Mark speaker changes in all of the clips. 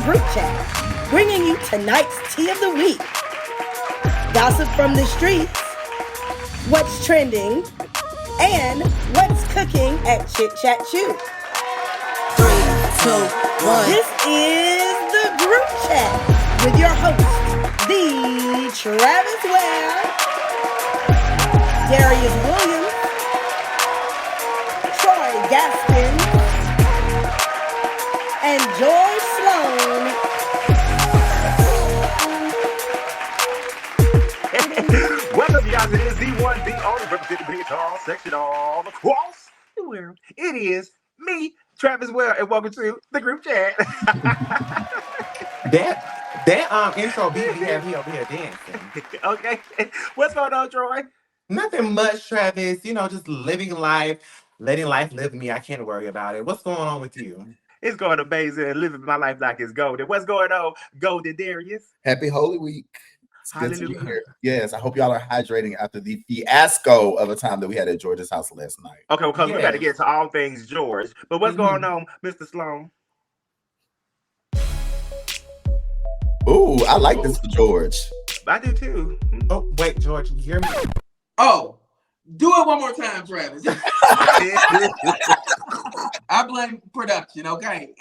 Speaker 1: Group Chat, bringing you tonight's tea of the week, gossip from the streets, what's trending, and what's cooking at Chit Chat Chew.
Speaker 2: 3, 2, 1.
Speaker 1: This is the Group Chat with your host, the Travis Ware, Darius Williams, Troy Gaskin, and George Sloan.
Speaker 3: Welcome, you guys. It is the one, the only representing big tall section all across the world. It is me, Travis Ware, and welcome to the Group Chat.
Speaker 4: That intro beat have me over here dancing.
Speaker 3: Okay, what's going on, Troy?
Speaker 4: Nothing much, Travis. You know, just living life, letting life live me. I can't worry about it. What's going on with you?
Speaker 3: It's going amazing. Living my life like it's golden. What's going on, Golden Darius?
Speaker 5: Happy Holy Week. It's good to
Speaker 3: Hallelujah.
Speaker 5: be here. Yes, I hope y'all are hydrating after the fiasco of a time that we had at George's house last night.
Speaker 3: Okay, because we
Speaker 4: Yes.
Speaker 3: got to get to all things George. But what's going on, Mr. Sloan?
Speaker 5: Ooh, I like this for George.
Speaker 3: I do too.
Speaker 4: Oh, wait, George, you hear me?
Speaker 6: Oh, do it one more time, Travis. I blame production, okay?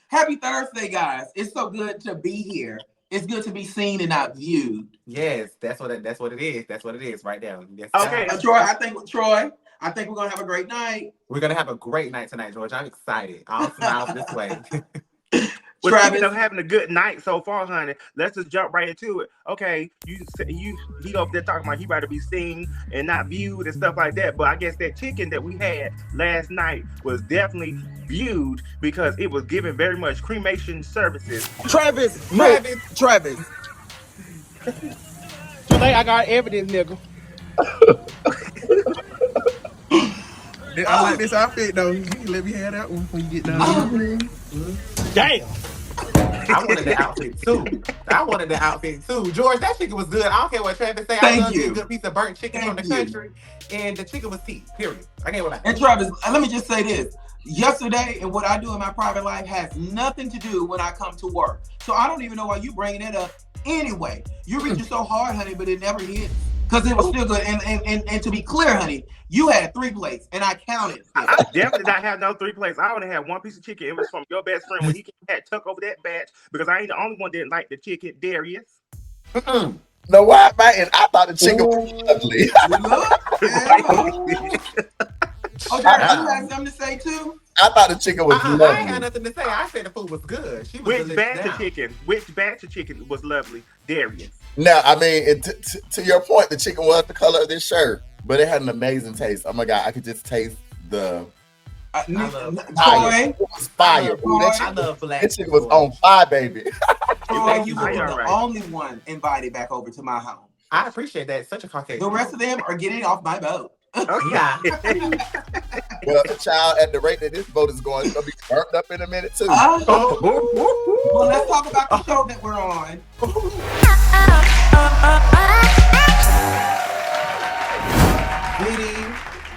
Speaker 6: Happy Thursday, guys. It's so good to be here. It's good to be seen and not viewed.
Speaker 4: Yes, that's what it is. That's what it is right now. Yes,
Speaker 3: Okay.
Speaker 6: Troy, I think we're gonna have a great night.
Speaker 4: We're gonna have a great night tonight, George. I'm excited. I'll smile this way.
Speaker 3: Well,
Speaker 6: Travis,
Speaker 3: speaking of having a good night so far, honey, let's just jump right into it. Okay, he over there talking about he rather be seen and not viewed and stuff like that. But I guess that chicken that we had last night was definitely viewed because it was given very much cremation services.
Speaker 7: Travis.
Speaker 6: Travis.
Speaker 7: Today I got evidence, nigga.
Speaker 8: I like this outfit though. You can let me have that one when you get down.
Speaker 7: Damn.
Speaker 4: I wanted the outfit too. George, that chicken was good. I don't care what Travis say.
Speaker 6: Thank
Speaker 4: I love
Speaker 6: you.
Speaker 4: a good piece of burnt chicken from the
Speaker 6: Thank you.
Speaker 4: country. And the chicken was teeth, period. I can't go back.
Speaker 6: And Travis, let me just say this. Yesterday and what I do in my private life has nothing to do when I come to work. So I don't even know why you bringing it up anyway. You reaching so hard, honey, but it never hit. Because it was still good. And to be clear, honey, you had 3 plates and I counted.
Speaker 3: I definitely not have no 3 plates. I only had 1 piece of chicken. It was from your best friend when he had took over that batch because I ain't the only one that didn't like the chicken, Darius.
Speaker 5: No, why, man? I thought the chicken was ugly.
Speaker 6: Oh, Darius, you had something to say too?
Speaker 5: I thought the chicken was
Speaker 4: I ain't
Speaker 5: lovely.
Speaker 4: had nothing to say. I said the food was good. She was
Speaker 3: Which
Speaker 4: delicious
Speaker 3: batch
Speaker 4: down.
Speaker 3: of chicken? Which batch of chicken was lovely, Darius?
Speaker 5: Now, I mean, to your point, the chicken was the color of this shirt, but it had an amazing taste. Oh my God, I could just taste the fire.
Speaker 6: Troy,
Speaker 5: It was fire. Ooh, that
Speaker 4: I
Speaker 5: chicken,
Speaker 4: love black.
Speaker 5: that chicken was on fire, baby.
Speaker 6: Troy, you
Speaker 3: Are
Speaker 6: were
Speaker 3: you
Speaker 6: the
Speaker 3: all right?
Speaker 6: only one invited back over to my home.
Speaker 4: I appreciate that. Such a Caucasian.
Speaker 6: The rest of them are getting off my boat.
Speaker 4: Yeah.
Speaker 5: Well, child, at the rate that this boat is going, it's gonna be burnt up in a minute too.
Speaker 6: Well, let's talk about the show that we're on.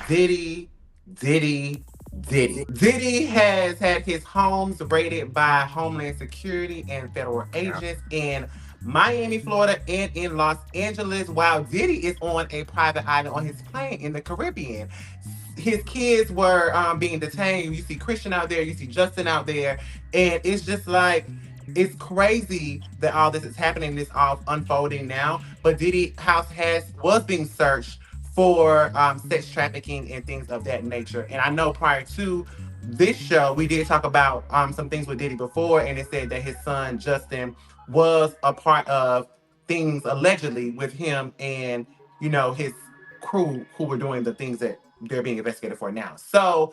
Speaker 4: Diddy has had his homes raided by Homeland Security and federal agents in Miami, Florida, and in Los Angeles, while Diddy is on a private island on his plane in the Caribbean. His kids were being detained. You see Christian out there, you see Justin out there, and it's just like, it's crazy that all this is happening, this all unfolding now. But Diddy house was being searched for sex trafficking and things of that nature. And I know prior to this show, we did talk about some things with Diddy before, and it said that his son Justin was a part of things allegedly with him and, you know, his crew who were doing the things that they're being investigated for now. So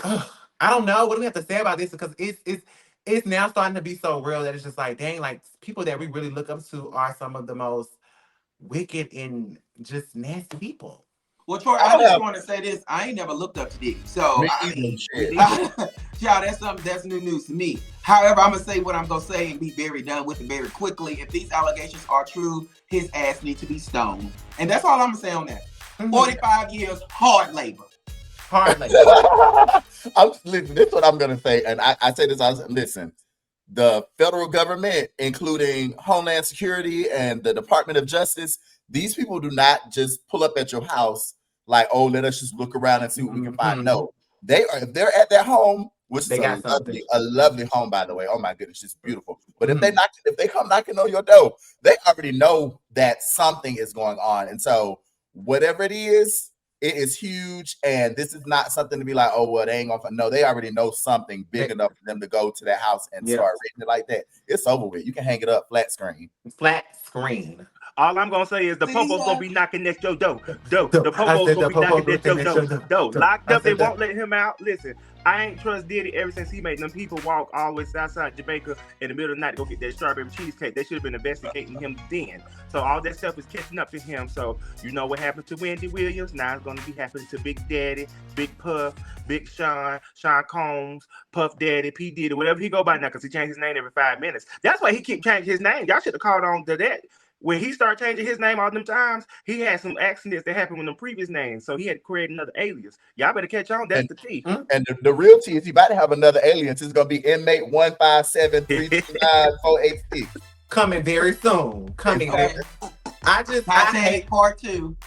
Speaker 4: I don't know. What do we have to say about this? Because it's now starting to be so real that it's just like, dang, like people that we really look up to are some of the most wicked and just nasty people.
Speaker 6: Well, Troy, I just want to say this. I ain't never looked up to Diddy. So, y'all, that's new news to me. However, I'm going to say what I'm going to say and be very done with it very quickly. If these allegations are true, his ass needs to be stoned. And that's all I'm going to say on that. 45 years, hard labor.
Speaker 4: Hard labor.
Speaker 5: Listen, this is what I'm going to say. And I say this, listen, the federal government, including Homeland Security and the Department of Justice, these people do not just pull up at your house like, oh, let us just look around and see what we can find. No, they are, if they're at their home, which is a lovely home, by the way. Oh my goodness, it's beautiful. But if they come knocking on your door, they already know that something is going on. And so whatever it is huge. And this is not something to be like, oh, well, they ain't gonna. No, they already know something big enough for them to go to that house and start reading it like that. It's over with. You can hang it up flat screen.
Speaker 4: Flat screen.
Speaker 3: All I'm gonna say is the popo's gonna be knocking at your door. The popo's gonna be knocking at your door. Locked up, they won't let him out. Listen, I ain't trust Diddy ever since he made them people walk all the way outside Jamaica in the middle of the night to go get that strawberry cheesecake. They should have been investigating him then. So all that stuff is catching up to him. So you know what happened to Wendy Williams? Now it's gonna be happening to Big Daddy, Big Puff, Big Sean Combs, Puff Daddy, P Diddy, whatever he go by now, because he changed his name every 5 minutes. That's why he keep changing his name. Y'all should have called on to that. When he started changing his name all them times, he had some accidents that happened with the previous names, so he had to create another alias. Y'all better catch on. That's the T.
Speaker 5: And the real T is he about to have another alias. It's gonna be inmate 157329486.
Speaker 4: Coming very soon. Coming. I hate
Speaker 6: part 2.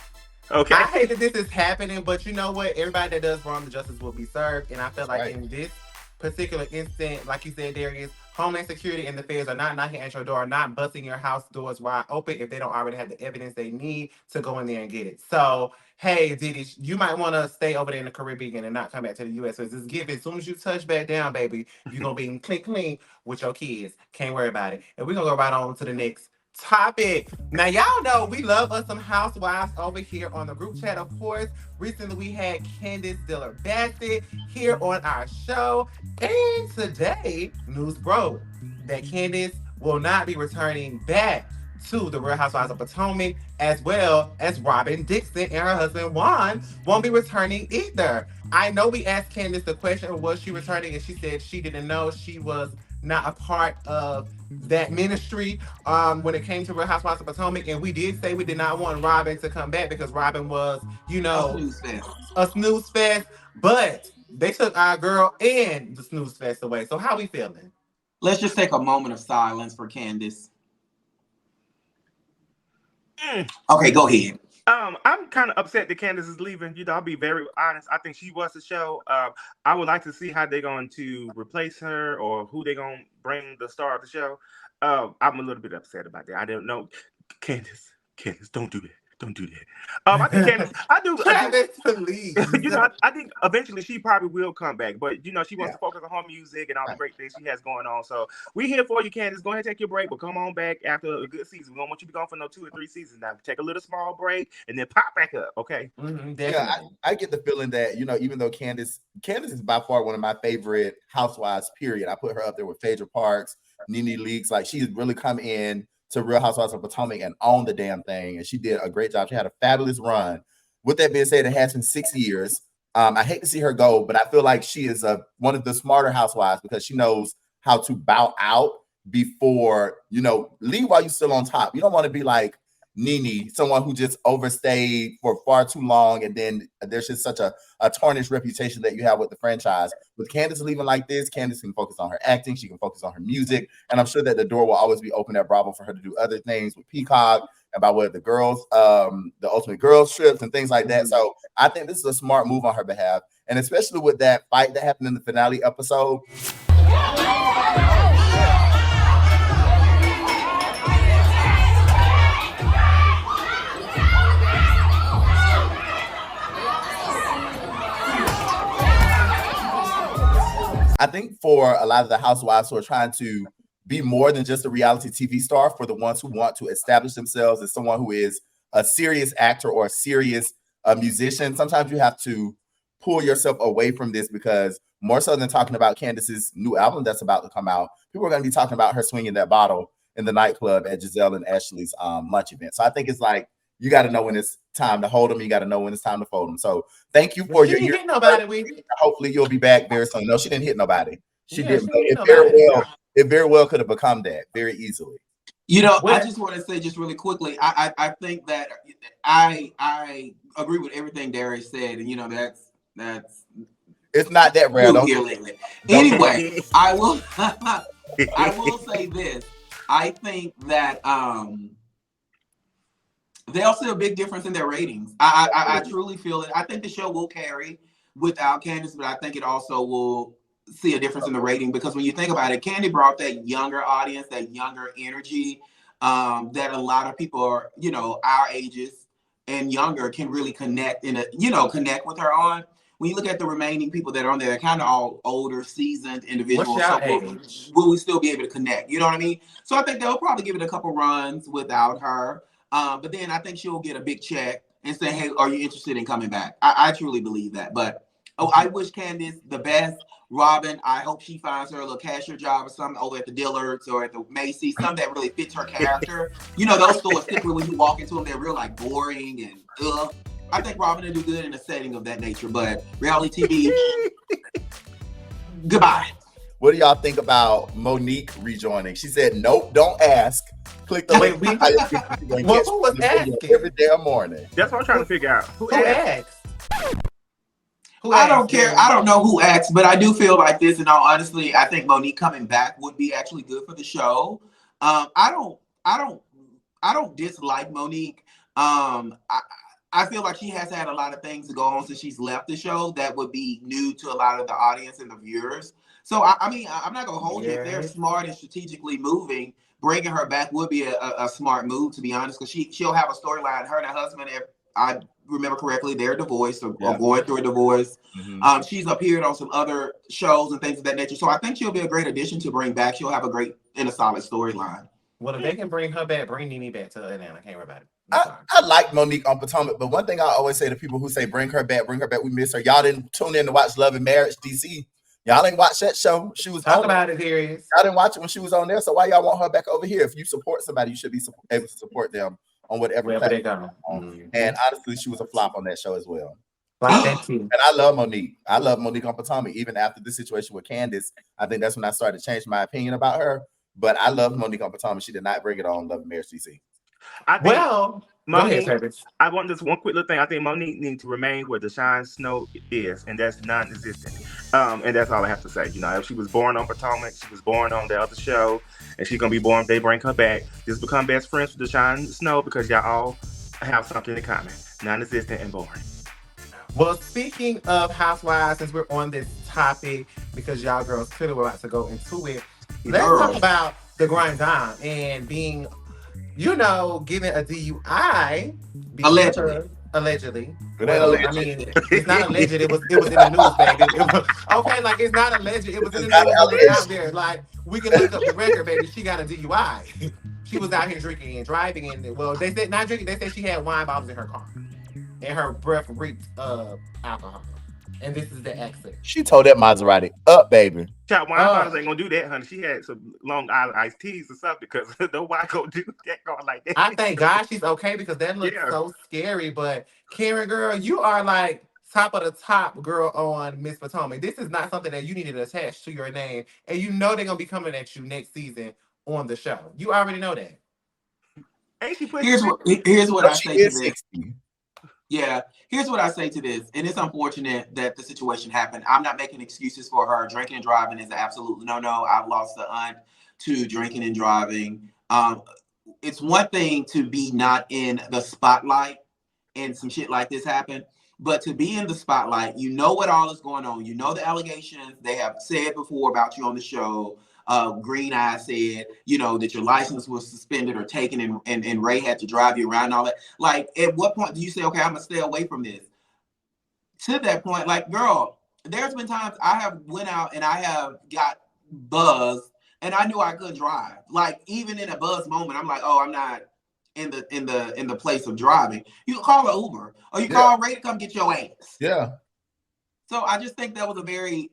Speaker 4: Okay. I hate that this is happening, but you know what? Everybody that does wrong, the justice will be served. And I feel like in this particular instant, like you said, Darius, Homeland Security and the feds are not knocking at your door, not busting your house doors wide open if they don't already have the evidence they need to go in there and get it. So, hey, Diddy, you might want to stay over there in the Caribbean and not come back to the U.S. Because it's given. As soon as you touch back down, baby, you're going to be clean with your kids. Can't worry about it. And we're going to go right on to the next topic. Now, y'all know we love us some housewives over here on the group chat, of course. Recently, we had Candiace Diller-Bassett here on our show. And today, news broke that Candiace will not be returning back to the Real Housewives of Potomac, as well as Robin Dixon and her husband Juan won't be returning either. I know we asked Candiace the question, was she returning? And she said she didn't know. She was not a part of that ministry when it came to Real Housewives of Potomac. And we did say we did not want Robin to come back because Robin was, you know, a snooze fest. But they took our girl and the snooze fest away. So how we feeling?
Speaker 6: Let's just take a moment of silence for Candiace. Okay, go ahead.
Speaker 3: I'm kind of upset that Candiace is leaving. You know, I'll be very honest. I think she was the show. I would like to see how they're going to replace her or who they're going to bring the star of the show. I'm a little bit upset about that. I don't know. Candiace, don't do that. Don't do that. I think Candiace, you know, I think eventually she probably will come back, but you know, she wants to focus on her music and all the great things she has going on. So we're here for you, Candiace. Go ahead and take your break, but come on back after a good season. We don't want you to be gone for no 2 or 3 seasons now. Take a little small break and then pop back up, okay?
Speaker 5: I get the feeling that, you know, even though Candiace is by far one of my favorite housewives, period. I put her up there with Phaedra Parks, NeNe Leakes. Like, she's really come in to Real Housewives of Potomac and own the damn thing. And she did a great job. She had a fabulous run. With that being said, it has been 6 years. I hate to see her go, but I feel like she is one of the smarter housewives because she knows how to bow out before, you know, leave while you're still on top. You don't want to be like NeNe, someone who just overstayed for far too long, and then there's just such a tarnished reputation that you have with the franchise. With Candiace leaving like this, Candiace can focus on her acting, she can focus on her music, and I'm sure that the door will always be open at Bravo for her to do other things with Peacock, about what the girls, the Ultimate Girls trips and things like that. So I think this is a smart move on her behalf, and especially with that fight that happened in the finale episode. I think for a lot of the housewives who are trying to be more than just a reality TV star, for the ones who want to establish themselves as someone who is a serious actor or a serious musician, sometimes you have to pull yourself away from this, because more so than talking about Candiace's new album that's about to come out, people are going to be talking about her swinging that bottle in the nightclub at Giselle and Ashley's lunch event. So I think it's like, you got to know when it's time to hold them. You got to know when it's time to fold them. So thank you for your ear. Hopefully you'll be back very soon. No, she didn't hit nobody. She didn't. It very well could have become that very easily.
Speaker 6: You know, I just want to say just really quickly, I think that I agree with everything Darius said, and you know that's
Speaker 5: it's not that rare.
Speaker 6: Anyway, I will I will say this. I think that they'll see a big difference in their ratings. I truly feel it. I think the show will carry without Candiace, but I think it also will see a difference in the rating because when you think about it, Candy brought that younger audience, that younger energy that a lot of people are, our ages and younger can really connect connect with her on. When you look at the remaining people that are on there, they're kind of all older, seasoned individuals.
Speaker 4: What's your age?
Speaker 6: Will we still be able to connect? You know what I mean? So I think they'll probably give it a couple runs without her. But then I think she'll get a big check and say, hey, are you interested in coming back? I truly believe that. But I wish Candiace the best. Robin, I hope she finds her a little cashier job or something over at the Dillard's or at the Macy's, something that really fits her character. Those stores, typically when you walk into them, they're real like boring and ugh. I think Robin will do good in a setting of that nature, but reality TV, goodbye.
Speaker 5: What do y'all think about Monique rejoining? She said, nope, don't ask. Click the link.
Speaker 4: Who was asking?
Speaker 5: Every damn morning.
Speaker 3: That's what I'm trying to figure out. Who asked?
Speaker 6: I don't care. I don't know who asked, but I do feel like this. And honestly, I think Monique coming back would be actually good for the show. I don't dislike Monique. I feel like she has had a lot of things to go on since she's left the show that would be new to a lot of the audience and the viewers. So I'm not gonna hold you. If they're smart and strategically moving, bringing her back would be a smart move, to be honest, because she'll have a storyline. Her and her husband, if I remember correctly, they're divorced or going through a divorce. Mm-hmm. She's appeared on some other shows and things of that nature. So I think she'll be a great addition to bring back. She'll have a great and a solid storyline.
Speaker 4: Well, if they can bring her back, bring NeNe back to Atlanta. Can't worry about it.
Speaker 5: I like Monique on Potomac, but one thing I always say to people who say bring her back, we miss her. Y'all didn't tune in to watch Love and Marriage DC. Y'all didn't watch that show. She was
Speaker 4: talking about it. Serious.
Speaker 5: Y'all didn't watch it when she was on there. So why y'all want her back over here? If you support somebody, you should be able to support them on whatever
Speaker 4: they go.
Speaker 5: Mm-hmm. And honestly, she was a flop on that show as well.
Speaker 4: Like that too.
Speaker 5: And I love Monique. I love Monique on Potomac. Even after the situation with Candiace, I think that's when I started to change my opinion about her. But I love Monique on Potomac. She did not bring it on Love and Marriage DC.
Speaker 3: Monique, I want this one quick little thing. I think Monique needs to remain where Deshaun Snow is, and that's non-existent. And that's all I have to say. If she was born on Potomac, she was born on the other show, and she's gonna be born if they bring her back. Just become best friends with Deshaun Snow because y'all all have something in common. Non-existent and boring.
Speaker 4: Well, speaking of Housewives, since we're on this topic, because y'all girls clearly were about to go into it, let's talk about the grind down and being, given a DUI. Allegedly. I mean, it's not alleged. It was in the news, baby. It's not alleged. It was in the news. It was out there. Like, we can look up the record, baby. She got a DUI. She was out here drinking and driving, and they said not drinking. They said she had wine bottles in her car, and her breath reeked of alcohol. And this is the exit.
Speaker 5: She told that Maserati up, baby.
Speaker 3: Wine bottles ain't gonna do that, honey. She had some Long Island iced teas or something because nobody gonna do that going like that.
Speaker 4: I thank God she's okay because that looks so scary. But Karen, girl, you are like top of the top girl on Miss Potomac. This is not something that you need to attach to your name, and they're gonna be coming at you next season on the show. You already know that.
Speaker 6: Here's what I say to this. Yeah, here's what I say to this, and it's unfortunate that the situation happened. I'm not making excuses for her. Drinking and driving is an absolute no-no. I've lost the aunt to drinking and driving. It's one thing to be not in the spotlight and some shit like this happen, but to be in the spotlight, what all is going on. The allegations they have said before about you on the show. Green Eye said, that your license was suspended or taken and Ray had to drive you around and all that. Like, at what point do you say, okay, I'm going to stay away from this? To that point, like, girl, there's been times I have went out and I have got buzzed and I knew I couldn't drive. Like, even in a buzz moment, I'm like, oh, I'm not in the place of driving. You can call an Uber or you call Ray to come get your ass.
Speaker 5: Yeah.
Speaker 6: So I just think that was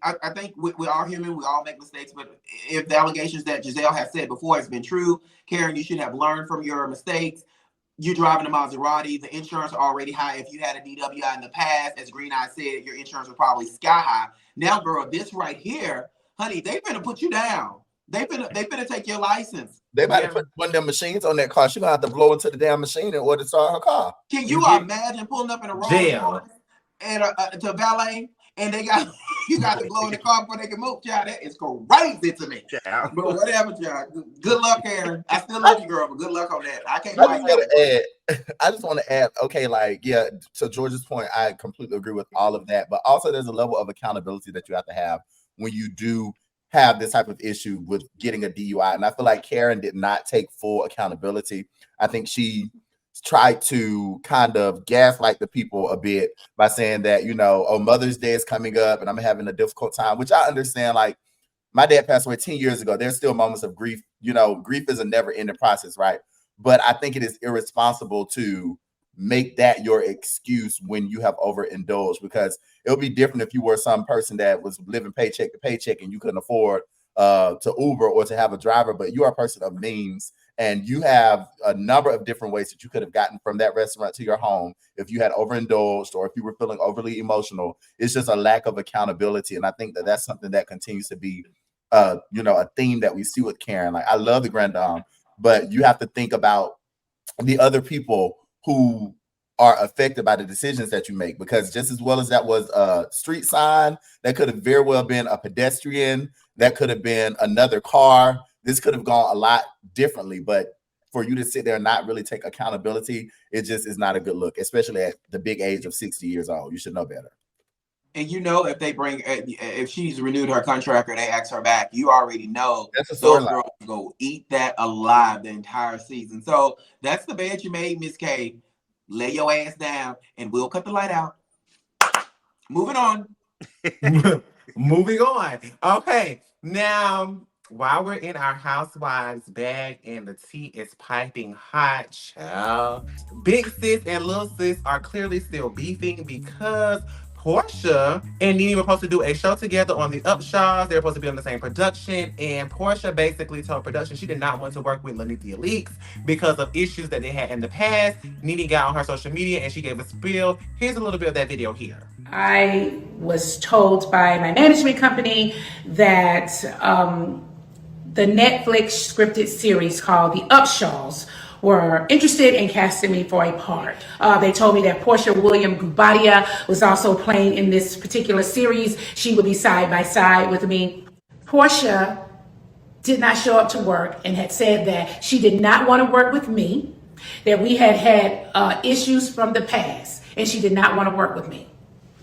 Speaker 6: I think we are human. We all make mistakes. But if the allegations that Giselle has said before has been true, Karen, you should have learned from your mistakes. You're driving a Maserati. The insurance are already high. If you had a DWI in the past, as Green Eye said, your insurance was probably sky high. Now, girl, this right here, honey, they finna put you down. They finna take your license.
Speaker 5: They about to put one of them machines on that car. She's going to have to blow into the damn machine in order to start her car.
Speaker 6: Can you imagine pulling up in a Rolls Royce and to valet? and they got you got to blow in the car before they can move. Child, that is crazy to me.
Speaker 3: Child.
Speaker 6: But whatever, child. Good luck, Karen. I still love you, girl, but good luck on that. I can't
Speaker 5: I
Speaker 6: fight
Speaker 5: just want to add, okay, like, yeah, to George's point, I completely agree with all of that. But also there's a level of accountability that you have to have when you do have this type of issue with getting a DUI. And I feel like Karen did not take full accountability. I think she tried to kind of gaslight the people a bit by saying that, you know, oh, Mother's Day is coming up and I'm having a difficult time, which I understand. Like, my dad passed away 10 years ago. There's still moments of grief. You know, grief is a never-ending process, right? But I think it is irresponsible to make that your excuse when you have overindulged, because it would be different if you were some person that was living paycheck to paycheck and you couldn't afford to Uber or to have a driver, but you are a person of means and you have a number of different ways that you could have gotten from that restaurant to your home if you had overindulged or if you were feeling overly emotional. It's just a lack of accountability. And I think that that's something that continues to be, you know, a theme that we see with Karen. Like, I love the grand dame, but you have to think about the other people who are affected by the decisions that you make, because just as well as that was a street sign, that could have very well been a pedestrian, that could have been another car. This could have gone a lot differently, but for you to sit there and not really take accountability, it just is not a good look, especially at the big age of 60 years old. You should know better.
Speaker 6: And you know, if she's renewed her contract or they ask her back, you already know
Speaker 5: that's a
Speaker 6: those
Speaker 5: storyline.
Speaker 6: girls go eat that alive the entire season. So that's the bed you made, Miss K. Lay your ass down and we'll cut the light out. Moving on.
Speaker 4: Moving on. Okay. Now, while we're in our Housewives bag and the tea is piping hot, child, Big Sis and Little Sis are clearly still beefing because Porsha and NeNe were supposed to do a show together on the Upshaws. They were supposed to be on the same production, and Porsha basically told production she did not want to work with Monique Leaks because of issues that they had in the past. NeNe got on her social media and she gave a spiel. Here's a little bit of that video here.
Speaker 9: I was told by my management company that the Netflix scripted series called The Upshaws were interested in casting me for a part. They told me that Porsha Williams was also playing in this particular series. She would be side by side with me. Porsha did not show up to work and had said that she did not want to work with me, that we had issues from the past, and she did not want to work with me.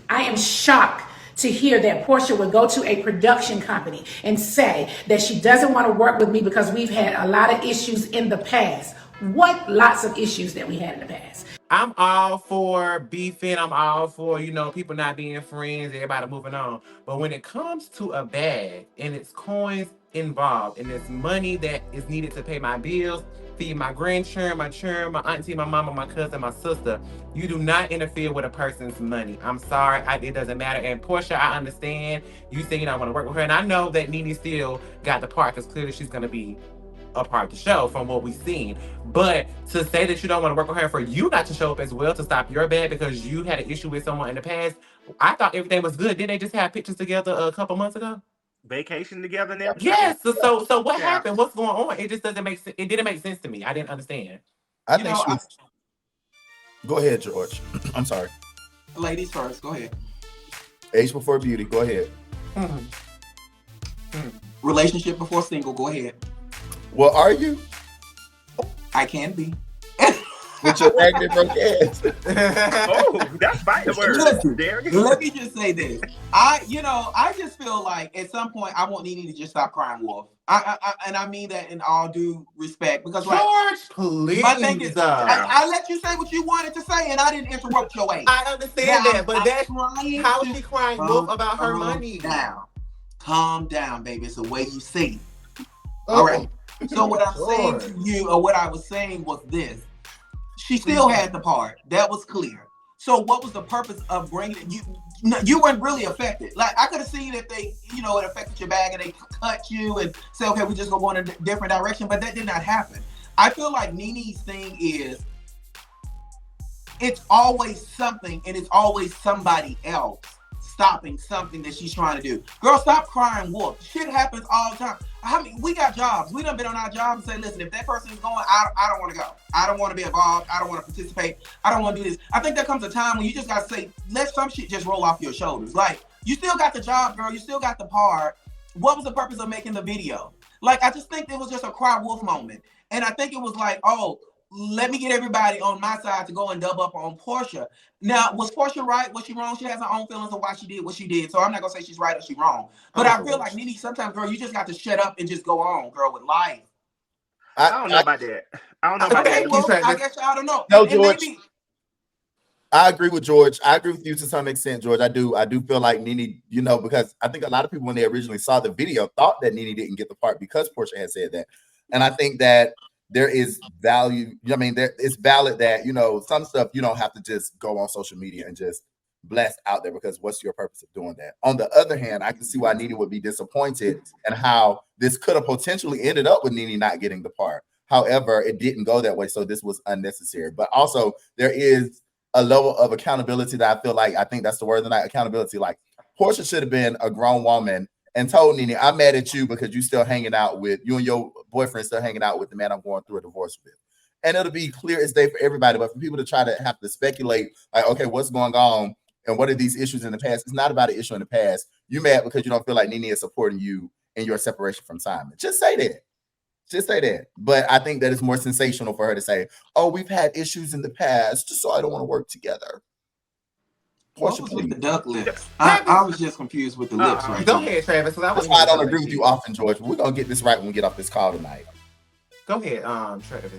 Speaker 9: I am shocked to hear that Porsha would go to a production company and say that she doesn't want to work with me because we've had a lot of issues in the past. What lots of issues that we had in the past.
Speaker 4: I'm all for beefing. I'm all for, you know, people not being friends, everybody moving on. But when it comes to a bag and it's coins involved and it's money that is needed to pay my bills, feed my grandchildren, my auntie, my mama, my cousin, my sister, you do not interfere with a person's money. I'm sorry, it doesn't matter. And Porsha, I understand you say you don't want to work with her. And I know that NeNe still got the part because clearly she's going to be a part of the show from what we've seen. But to say that you don't want to work with her for you not to show up as well to stop your bad because you had an issue with someone in the past, I thought everything was good. Didn't they just have pictures together a couple months ago?
Speaker 3: Vacation together and everything.
Speaker 4: Yes. So what happened? What's going on? It just doesn't make sense. It didn't make sense to me. I didn't understand.
Speaker 5: I think she was... Go ahead, George. I'm sorry.
Speaker 6: Ladies first. Go ahead.
Speaker 5: Age before beauty. Go ahead.
Speaker 6: Relationship before single. Go ahead.
Speaker 5: Well, are you?
Speaker 6: I can be.
Speaker 5: With your magnet broke ass.
Speaker 3: Oh, that's fine.
Speaker 6: Listen, let me just say this. I just feel like at some point I want NeNe to just stop crying wolf. And I mean that in all due respect, because
Speaker 4: George, please.
Speaker 6: My thing is, I let you say what you wanted to say, and I didn't interrupt your way.
Speaker 4: I understand that, but that's how is she crying wolf about her money?
Speaker 6: Calm down, baby. It's the way you see it. All right. So what I'm saying to you, or what I was saying was this. She still had the part. That was clear. So what was the purpose of bringing it? You weren't really affected. Like, I could have seen if they, it affected your bag and they cut you and say, okay, we just go in a different direction. But that did not happen. I feel like NeNe's thing is it's always something and it's always somebody else stopping something that she's trying to do. Girl, stop crying wolf. Shit happens all the time. I mean, we got jobs. We done been on our job and say, listen, if that person is going, I don't want to go. I don't want to be involved. I don't want to participate. I don't want to do this. I think there comes a time when you just got to say, let some shit just roll off your shoulders. Like, You still got the job, girl. You still got the part. What was the purpose of making the video? Like, I just think it was just a cry wolf moment. And I think it was like, oh, let me get everybody on my side to go and double up on Porsha. Now, was Porsha right? Was she wrong? She has her own feelings of why she did what she did. So I'm not going to say she's right or she's wrong. But I feel like, NeNe, sometimes, girl, you just got to shut up and just go on, girl, with life.
Speaker 3: I don't know about that. I don't know about that.
Speaker 6: Well, I guess y'all don't know.
Speaker 5: No, George. I agree with George. I agree with you to some extent, George. I do feel like NeNe, you know, because I think a lot of people when they originally saw the video thought that NeNe didn't get the part because Porsha had said that. And I think that there is value. I mean, it's valid that, you know, some stuff you don't have to just go on social media and just blast out there because what's your purpose of doing that? On the other hand, I can see why NeNe would be disappointed and how this could have potentially ended up with NeNe not getting the part. However, it didn't go that way. So this was unnecessary. But also there is a level of accountability that I feel like, I think that's the word of the night, accountability. Like Porsha should have been a grown woman and told NeNe, I'm mad at you because you still hanging out with, you and your boyfriend still hanging out with the man I'm going through a divorce with. And it'll be clear as day for everybody. But for people to try to have to speculate, like, okay, what's going on and what are these issues in the past? It's not about an issue in the past. You mad because you don't feel like NeNe is supporting you in your separation from Simon. Just say that. Just say that. But I think that it's more sensational for her to say, oh, we've had issues in the past, just so I don't want to work together.
Speaker 6: What was with the duck lips? I was just confused with the lips right
Speaker 4: Go ahead, Travis.
Speaker 5: That's why I don't agree with you often, George. But we're going to get this right when we get off this call tonight.
Speaker 4: Go ahead, Travis.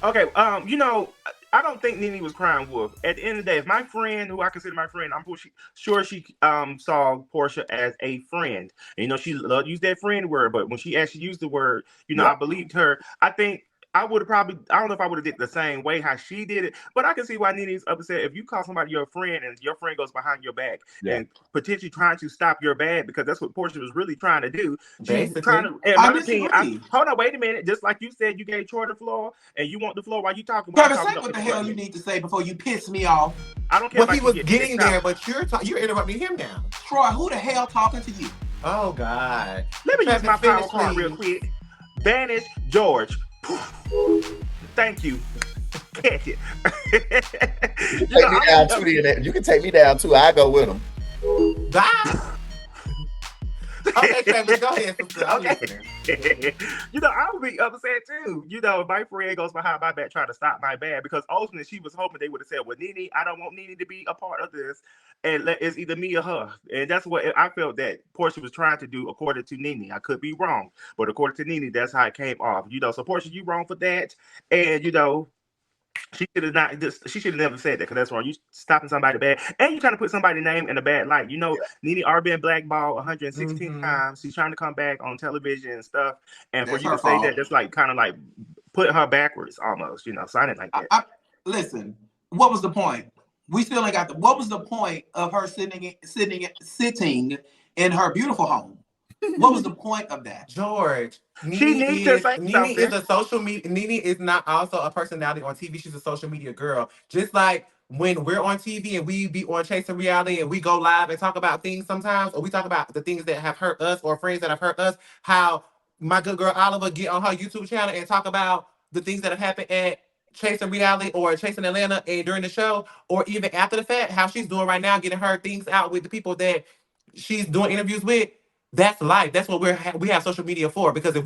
Speaker 3: Okay, you know, I don't think NeNe was crying wolf. At the end of the day, if my friend, who I consider my friend, I'm sure she saw Porsha as a friend. And, you know, she loved to use that friend word, but when she actually used the word, you know, I believed her. I think I would have probably, I don't know if I would have did the same way how she did it, but I can see why NeNe's upset. If you call somebody your friend and your friend goes behind your back and potentially trying to stop your bad, because that's what Porsha was really trying to do. She's trying to, in my opinion, hold on, wait a minute. Just like you said, you gave Troy the floor and you want the floor while you talking about.
Speaker 6: Travis, say what the hell you need to say before you piss me off.
Speaker 3: I don't care.
Speaker 4: Well, he was getting there, but you're interrupting him now.
Speaker 6: Troy, who the hell talking to you?
Speaker 4: Oh, God.
Speaker 3: Let me use my power card real quick. Banish George. Thank you. Catch it.
Speaker 5: You can take me down too. I go with him.
Speaker 4: Okay, Travis, go ahead.
Speaker 3: Okay. You know, I would be upset too. You know, if my friend goes behind my back trying to stop my bad, because ultimately she was hoping they would have said, well, NeNe, I don't want NeNe to be a part of this. And it's either me or her. And that's what I felt that Porsha was trying to do according to NeNe. I could be wrong, but according to NeNe, that's how it came off. You know, so Porsha, you wrong for that. And, you know, she should have never said that, because that's wrong. You stopping somebody bad, and you trying to put somebody's name in a bad light. You know, NeNe already been blackballed 116 times. She's trying to come back on television and stuff. And for you to say that, that's like kind of like put her backwards almost. You know, so I didn't like that.
Speaker 6: Listen, what was the point? We still ain't got the. What was the point of her sitting in her beautiful home? What was the point of that?
Speaker 4: George,
Speaker 3: she needs to say
Speaker 4: NeNe
Speaker 3: something.
Speaker 4: is a social media. NeNe is not also a personality on TV. She's a social media girl. Just like when we're on TV and we be on Chasing Reality and we go live and talk about things sometimes, or we talk about the things that have hurt us or friends that have hurt us, how my good girl Oliver get on her YouTube channel and talk about the things that have happened at Chasing Reality or Chasing Atlanta and during the show, or even after the fact, how she's doing right now, getting her things out with the people that she's doing interviews with. That's life. That's what we have social media for. Because if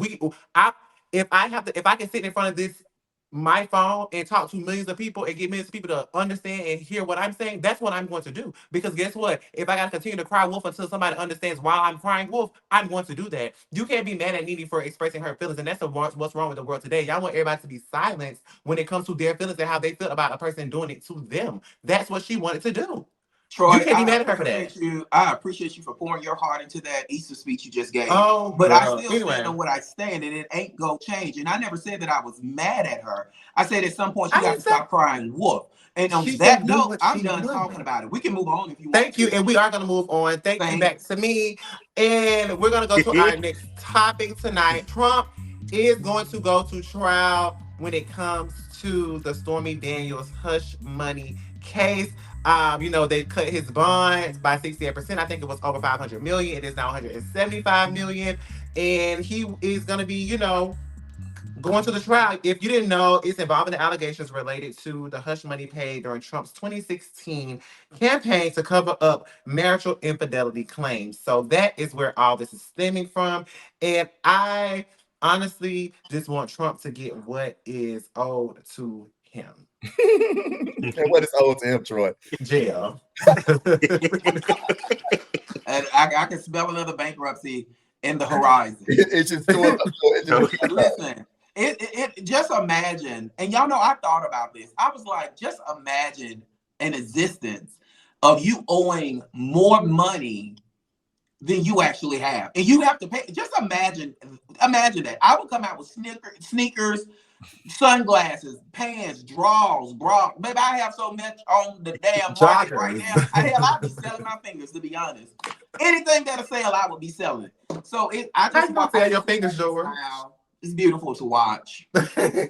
Speaker 4: I can sit in front of my phone and talk to millions of people and get millions of people to understand and hear what I'm saying, that's what I'm going to do. Because guess what? If I gotta continue to cry wolf until somebody understands why I'm crying wolf, I'm going to do that. You can't be mad at NeNe for expressing her feelings, and that's what's wrong with the world today. Y'all want everybody to be silenced when it comes to their feelings and how they feel about a person doing it to them. That's what she wanted to do.
Speaker 6: Troy,
Speaker 4: you can't be mad at her for that.
Speaker 6: I appreciate you for pouring your heart into that Easter speech you just gave.
Speaker 4: Oh,
Speaker 6: but I still stand on what I stand, and it ain't go change. And I never said that I was mad at her. I said at some point she got to stop crying wolf. And on that note, I'm done talking about it. We can move on if you want.
Speaker 4: Thank you, and we are going to move on. Thank you back to me. And we're going to go to our next topic tonight. Trump is going to go to trial when it comes to the Stormy Daniels hush money case. You know, they cut his bond by 68%. I think it was over $500 million. It is now $175 million. And he is going to be, you know, Going to the trial, if you didn't know, it's involving the allegations related to the hush money paid during Trump's 2016 campaign to cover up marital infidelity claims. So that is where all this is stemming from. And I honestly just want Trump to get what is owed to him.
Speaker 5: And what is owed to him, Troy?
Speaker 4: Jail.
Speaker 6: And I can smell another bankruptcy in the horizon.
Speaker 5: It's just
Speaker 6: Listen, it just imagine, and y'all know I thought about this. I was like, just imagine an existence of you owing more money than you actually have, and you have to pay. Just imagine that. I would come out with sneakers, sunglasses, pants, drawers, bra. Maybe I have so much on the damn market right now. I'd be selling my fingers, to be honest. Anything that'll sell, I would be selling. So I just want to
Speaker 4: sell your fingers, George.
Speaker 6: It's beautiful to watch.
Speaker 4: Okay.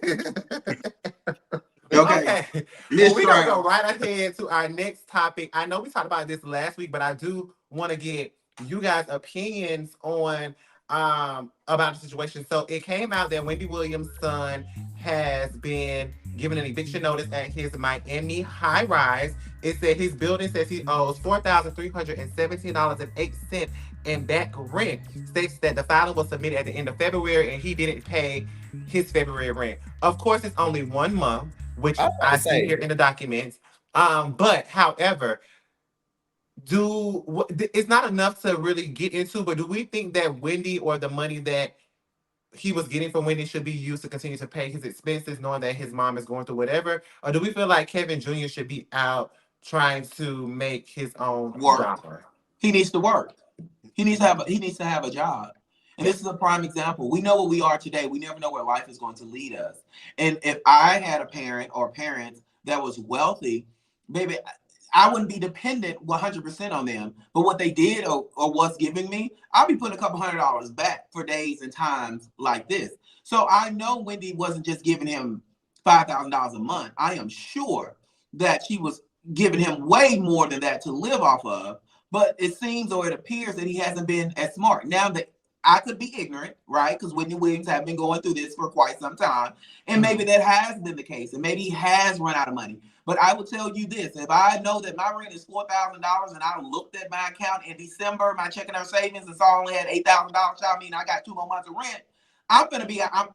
Speaker 6: Okay.
Speaker 4: Well, we're going to go right ahead to our next topic. I know we talked about this last week, but I do want to get you guys' opinions on about the situation. So it came out that Wendy Williams' son has been given an eviction notice at his Miami high-rise. It said his building says he owes $4,317.08 in back rent. States that the filing was submitted at the end of February and he didn't pay his February rent. Of course, it's only 1 month, which I see here in the documents. But however, it's not enough to really get into, but do we think that Wendy or the money that he was getting from Wendy should be used to continue to pay his expenses, knowing that his mom is going through whatever? Or do we feel like Kevin Jr. should be out trying to make his own
Speaker 6: work? He needs to work. He needs to have a job. And this is a prime example. We know what we are today. We never know where life is going to lead us. And if I had a parent or parents that was wealthy, baby, I wouldn't be dependent 100% on them. But what they did or was giving me, I'll be putting a couple $100 back for days and times like this. So I know Wendy wasn't just giving him $5,000 a month. I am sure that she was giving him way more than that to live off of. But it seems or it appears that he hasn't been as smart. Now that I could be ignorant, right? Because Wendy Williams have been going through this for quite some time. And maybe that has been the case. And maybe he has run out of money. But I will tell you this. If I know that my rent is $4,000 and I looked at my account in December, my checking or savings, and saw I only had $8,000, I mean, I got 2 more months of rent. I'm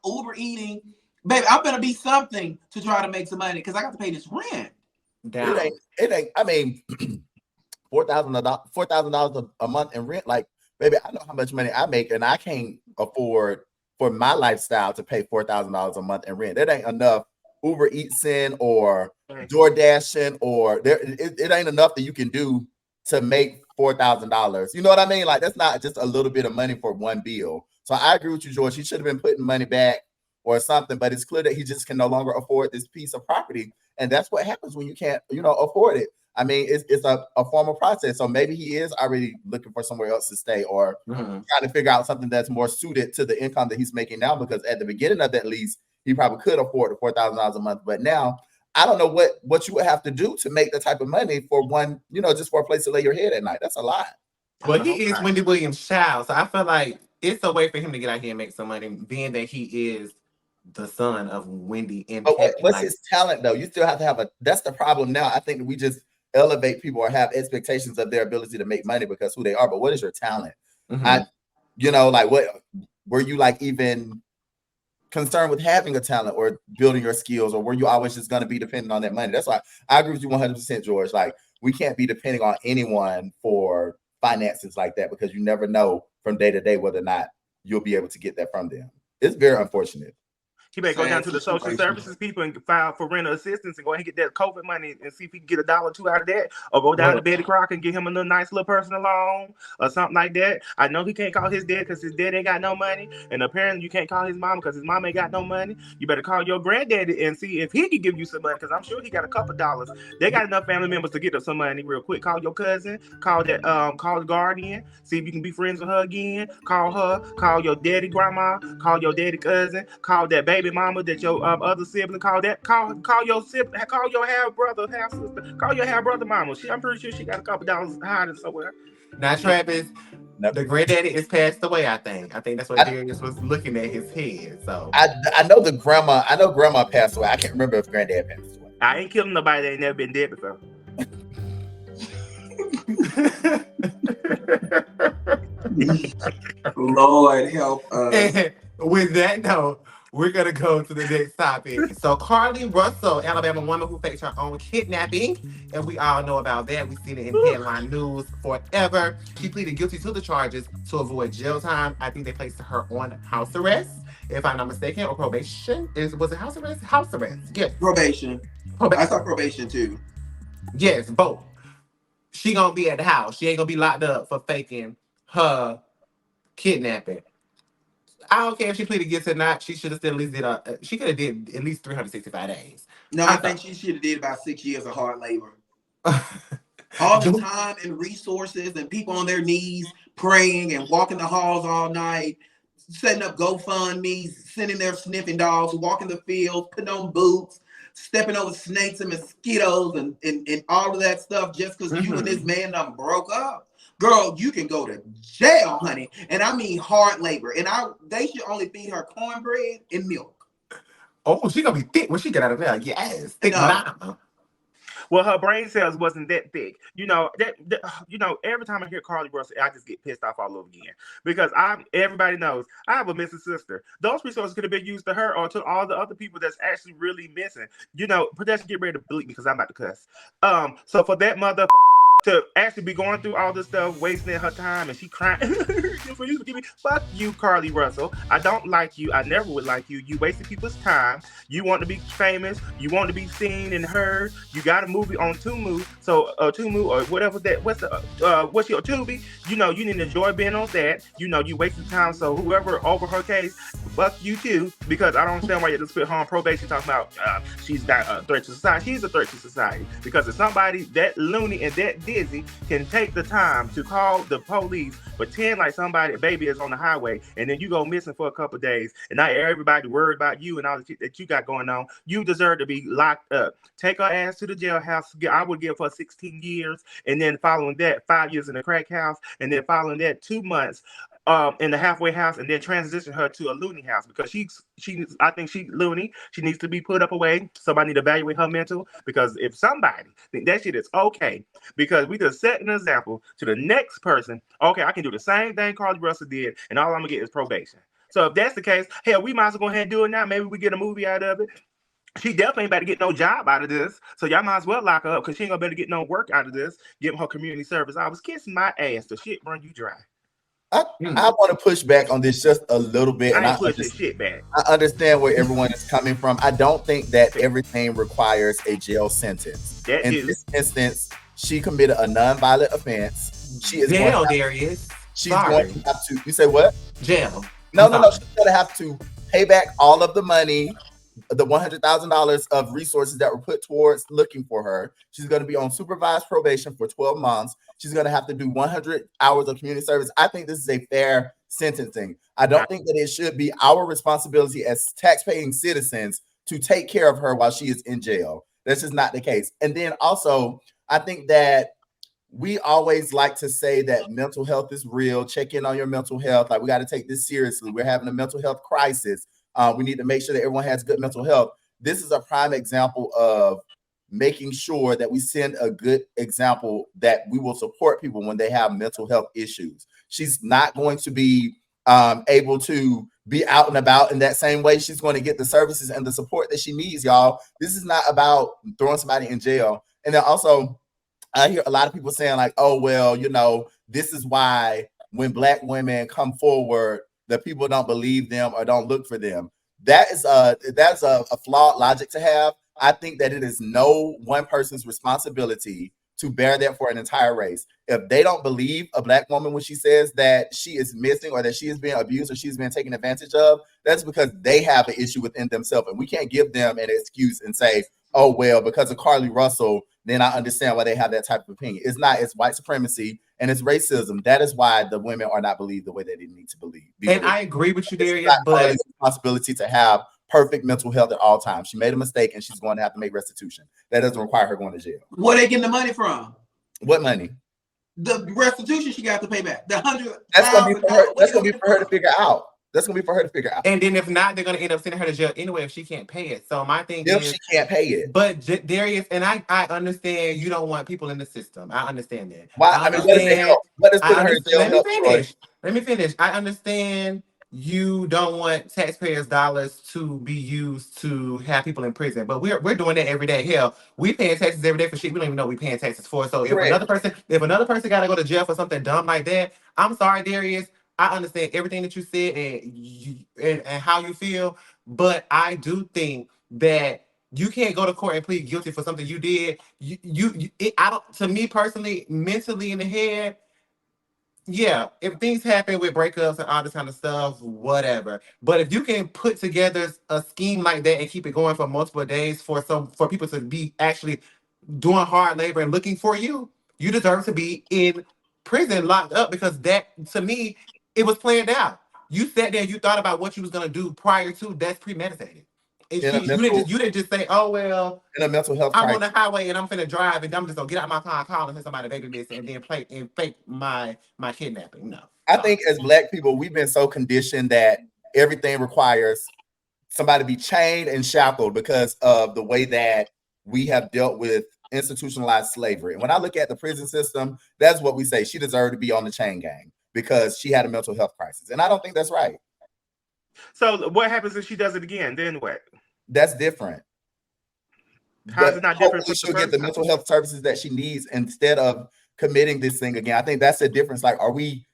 Speaker 6: Uber eating. Baby, I'm going to be something to try to make some money because I got to pay this rent.
Speaker 5: It ain't, I mean, $4,000 a month in rent. Like, baby, I know how much money I make, and I can't afford for my lifestyle to pay $4,000 a month in rent. That ain't enough Uber Eatsing or DoorDashing, or it ain't enough that you can do to make $4,000. You know what I mean? Like, that's not just a little bit of money for one bill. So I agree with you, George. He should have been putting money back or something, but it's clear that he just can no longer afford this piece of property. And that's what happens when you can't, afford it. I mean, it's a formal process. So maybe he is already looking for somewhere else to stay, or trying to figure out something that's more suited to the income that he's making now, because at the beginning of that lease, he probably could afford the $4,000 a month. But now, I don't know what you would have to do to make the type of money for one, just for a place to lay your head at night. That's a lot.
Speaker 4: Well, he is Wendy Williams' child. So I feel like it's a way for him to get out here and make some money, being that he is the son of Wendy and
Speaker 5: what's his talent, though? You still have to have that's the problem now. I think that we just elevate people or have expectations of their ability to make money because who they are. But what is your talent? What were you even concerned with having a talent or building your skills, or were you always just going to be dependent on that money? That's why I agree with you 100%, George. Like, we can't be depending on anyone for finances like that, because you never know from day to day whether or not you'll be able to get that from them. It's very unfortunate.
Speaker 3: He better go down to the social services people and file for rental assistance and go ahead and get that COVID money and see if he can get $1 or $2 out of that, or go down to Betty Crocker and get him a nice little personal loan or something like that. I know he can't call his dad because his dad ain't got no money, and apparently you can't call his mom because his mom ain't got no money. You better call your granddaddy and see if he can give you some money, because I'm sure he got a couple dollars. They got enough family members to get us some money real quick. Call your cousin, call the guardian, see if you can be friends with her again. Call her, call your daddy grandma, call your daddy cousin, call that baby mama that your other sibling, call your sibling, call your half brother, half sister, call your half brother mama. I'm pretty sure she got a couple dollars hiding somewhere.
Speaker 4: Now, Travis, The granddaddy is passed away, I think that's what Darius was looking at his head. So
Speaker 5: I know the grandma. I know grandma passed away. I can't remember if granddad passed away.
Speaker 3: I ain't killing nobody that ain't never been dead before.
Speaker 6: Lord help us.
Speaker 4: With that note, we're gonna go to the next topic. So Carlee Russell, Alabama woman who faked her own kidnapping, and we all know about that. We've seen it in headline news forever. She pleaded guilty to the charges to avoid jail time. I think they placed her on house arrest, if I'm not mistaken, or probation. Was it house arrest? House arrest. Yes.
Speaker 6: Probation. I saw probation too.
Speaker 4: Yes, both. She gonna be at the house. She ain't gonna be locked up for faking her kidnapping. I don't care if she pleaded guilty or not. She should have still at least did. She could have did at least 365 days.
Speaker 6: No, I think she should have did about 6 years of hard labor. All the time and resources and people on their knees praying and walking the halls all night, setting up GoFundMes, sitting there sniffing dogs, walking the fields, putting on boots, stepping over snakes and mosquitoes and all of that stuff just because you and this man done broke up. Girl, you can go to jail, honey. And I mean hard labor. And they should only feed her cornbread and milk.
Speaker 4: Oh, she gonna be thick when she get out of there. Yes, thick mama.
Speaker 3: Well, her brain cells wasn't that thick. You know, every time I hear Carlee Russell, I just get pissed off all over again. Because everybody knows I have a missing sister. Those resources could have been used to her or to all the other people that's actually really missing. You know, production, get ready to bleep me because I'm about to cuss. So for that mother to actually be going through all this stuff, wasting her time, and she crying. Fuck you, Carlee Russell. I don't like you. I never would like you. You wasted people's time. You want to be famous. You want to be seen and heard. You got a movie on Tumu, Tumu or whatever that. What's your Tubi? You know, you need to enjoy being on that. You know, you wasted time. So whoever over her case, fuck you too, because I don't understand why you just put her on probation talking about she's not a threat to society. She's a threat to society because if somebody that loony and that dizzy can take the time to call the police, pretend like somebody, a baby is on the highway, and then you go missing for a couple of days, and now everybody worried about you and all the shit that you got going on, you deserve to be locked up. Take her ass to the jailhouse. I would give her 16 years, and then following that, 5 years in the crack house, and then following that, 2 months in the halfway house, and then transition her to a loony house because I think she's loony. She needs to be put up away. Somebody need to evaluate her mental, because if somebody think that shit is okay, because we just set an example to the next person, okay, I can do the same thing Carlee Russell did, and all I'm gonna get is probation. So if that's the case, hell, we might as well go ahead and do it now. Maybe we get a movie out of it. She definitely ain't about to get no job out of this. So y'all might as well lock her up because she ain't gonna better get no work out of this. Give her community service. I was kissing my ass. The shit run you dry.
Speaker 5: I want to push back on this just a little bit.
Speaker 3: I ain't pushing shit back.
Speaker 5: I understand where everyone is coming from. I don't think that everything requires a jail sentence. In this instance, she committed a non-violent offense. She is
Speaker 4: jail, Darius.
Speaker 5: She's going to have to. You say what?
Speaker 4: Jail.
Speaker 5: No. She's going to have to pay back all of the money, the $100,000 of resources that were put towards looking for her. She's going to be on supervised probation for 12 months. She's going to have to do 100 hours of community service. I think this is a fair sentencing. I don't think that it should be our responsibility as tax-paying citizens to take care of her while she is in jail. That's just not the case. And then also, I think that we always like to say that mental health is real. Check in on your mental health. Like, we got to take this seriously. We're having a mental health crisis. We need to make sure that everyone has good mental health. This is a prime example of making sure that we send a good example that we will support people when they have mental health issues. She's not going to be able to be out and about in that same way. She's going to get the services and the support that she needs, y'all. This is not about throwing somebody in jail. And then also, I hear a lot of people saying like, oh, well, you know, this is why when Black women come forward, the people don't believe them or don't look for them. That's a flawed logic to have. I think that it is no one person's responsibility to bear that for an entire race. If they don't believe a Black woman when she says that she is missing or that she is being abused or she's being taken advantage of, that's because they have an issue within themselves. And we can't give them an excuse and say, oh, well, because of Carlee Russell, then I understand why they have that type of opinion. It's not. It's white supremacy and it's racism. That is why the women are not believed the way that they need to believe.
Speaker 4: And I agree with you, Darius, but
Speaker 5: it's responsibility to have perfect mental health at all times. She made a mistake and she's going to have to make restitution. That doesn't require her going to jail.
Speaker 6: Where they getting the money from?
Speaker 5: What money?
Speaker 6: The restitution she got to pay back. The $100,000.
Speaker 5: That's gonna be for her. That's gonna be for her to figure out. That's gonna be for her to figure out.
Speaker 4: And then if not, they're gonna end up sending her to jail anyway if she can't pay it. So my thing
Speaker 5: If
Speaker 4: is,
Speaker 5: she can't pay it.
Speaker 4: But Darius, and I understand you don't want people in the system. I understand that.
Speaker 5: Why? I mean, what does it help? What does putting her in jail help?
Speaker 4: Let me finish. I understand you don't want taxpayers' dollars to be used to have people in prison, but we're doing that every day. Hell, we paying taxes every day for shit we don't even know we paying taxes for. So if another person got to go to jail for something dumb like that, I'm sorry, Darius. I understand everything that you said and how you feel, but I do think that you can't go to court and plead guilty for something you did. To me personally, mentally in the head, yeah, if things happen with breakups and all this kind of stuff, whatever. But if you can put together a scheme like that and keep it going for multiple days for people to be actually doing hard labor and looking for you, you deserve to be in prison locked up, because that, to me, it was planned out. You sat there, you thought about what you was gonna do prior to. That's premeditated. You didn't just say, "Oh well."
Speaker 5: In a mental health
Speaker 4: I'm
Speaker 5: crisis.
Speaker 4: on the highway and I'm finna drive and I'm just gonna get out my car and call and say somebody baby this and then play and fake my kidnapping. No.
Speaker 5: I think as Black people, we've been so conditioned that everything requires somebody to be chained and shackled because of the way that we have dealt with institutionalized slavery. And when I look at the prison system, that's what we say. She deserved to be on the chain gang because she had a mental health crisis. And I don't think that's right.
Speaker 3: So what happens if she does it again? Then what?
Speaker 5: That's different.
Speaker 3: How is it not different?
Speaker 5: She'll get the mental health services that she needs instead of committing this thing again. I think that's the difference. Like, are we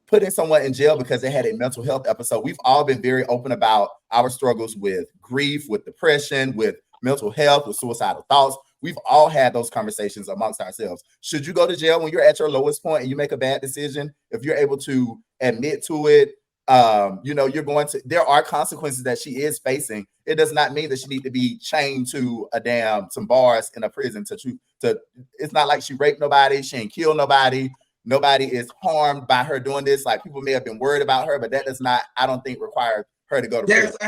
Speaker 5: putting someone in jail because they had a mental health episode? We've all been very open about our struggles with grief, with depression, with mental health, with suicidal thoughts. We've all had those conversations amongst ourselves. Should you go to jail when you're at your lowest point and you make a bad decision? If you're able to admit to it, there are consequences that she is facing. It does not mean that she needs to be chained to some bars in a prison to it's not like she raped nobody, she ain't killed nobody. Nobody is harmed by her doing this. Like, people may have been worried about her, but that does not, I don't think, require her to go to prison.
Speaker 6: I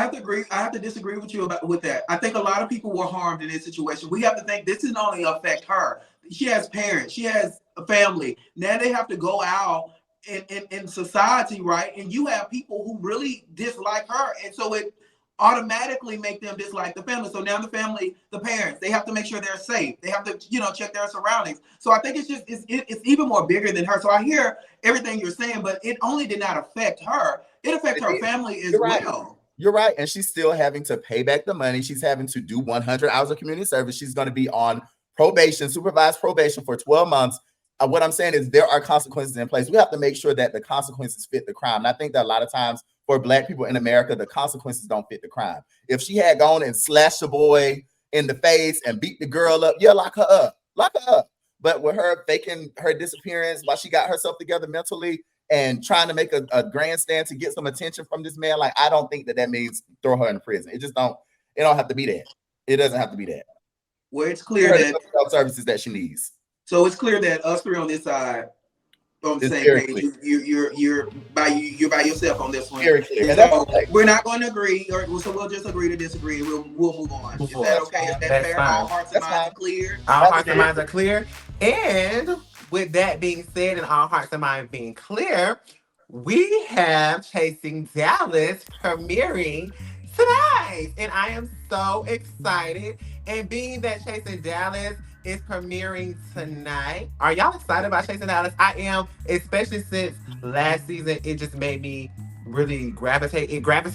Speaker 6: have to disagree with you with that. I think a lot of people were harmed in this situation. We have to think this doesn't only affect her. She has parents, she has a family. Now they have to go out in society, right? And you have people who really dislike her, and so it automatically make them dislike the family. So now the family, the parents, they have to make sure they're safe. They have to, check their surroundings. So I think it's even more bigger than her. So I hear everything you're saying, but it only did not affect her. It affects her family as well.
Speaker 5: You're right. And she's still having to pay back the money. She's having to do 100 hours of community service. She's going to be on probation, supervised probation for 12 months. What I'm saying is there are consequences in place. We have to make sure that the consequences fit the crime. And I think that a lot of times for Black people in America, the consequences don't fit the crime. If she had gone and slashed a boy in the face and beat the girl up, yeah, lock her up. Lock her up. But with her faking her disappearance while she got herself together mentally and trying to make a grandstand to get some attention from this man, like, I don't think that means throw her in prison. It don't have to be that. It doesn't have to be that.
Speaker 6: Well, it's clear that
Speaker 5: services that she needs.
Speaker 6: So it's clear that us three on this side on the same page. You're by yourself on this one.
Speaker 5: Very clear.
Speaker 6: So we're not going to agree, so we'll just agree to disagree. We'll move on. Is that okay? Is that fair?
Speaker 4: Fine.
Speaker 6: All hearts and minds are clear.
Speaker 4: All hearts and minds are clear. And with that being said, and all hearts and minds being clear, we have Chasing Dallas premiering tonight, and I am so excited. And being that Chasing Dallas is premiering tonight, are y'all excited about Chasing Dallas? I am, especially since last season it just made me really gravitate. It grabbed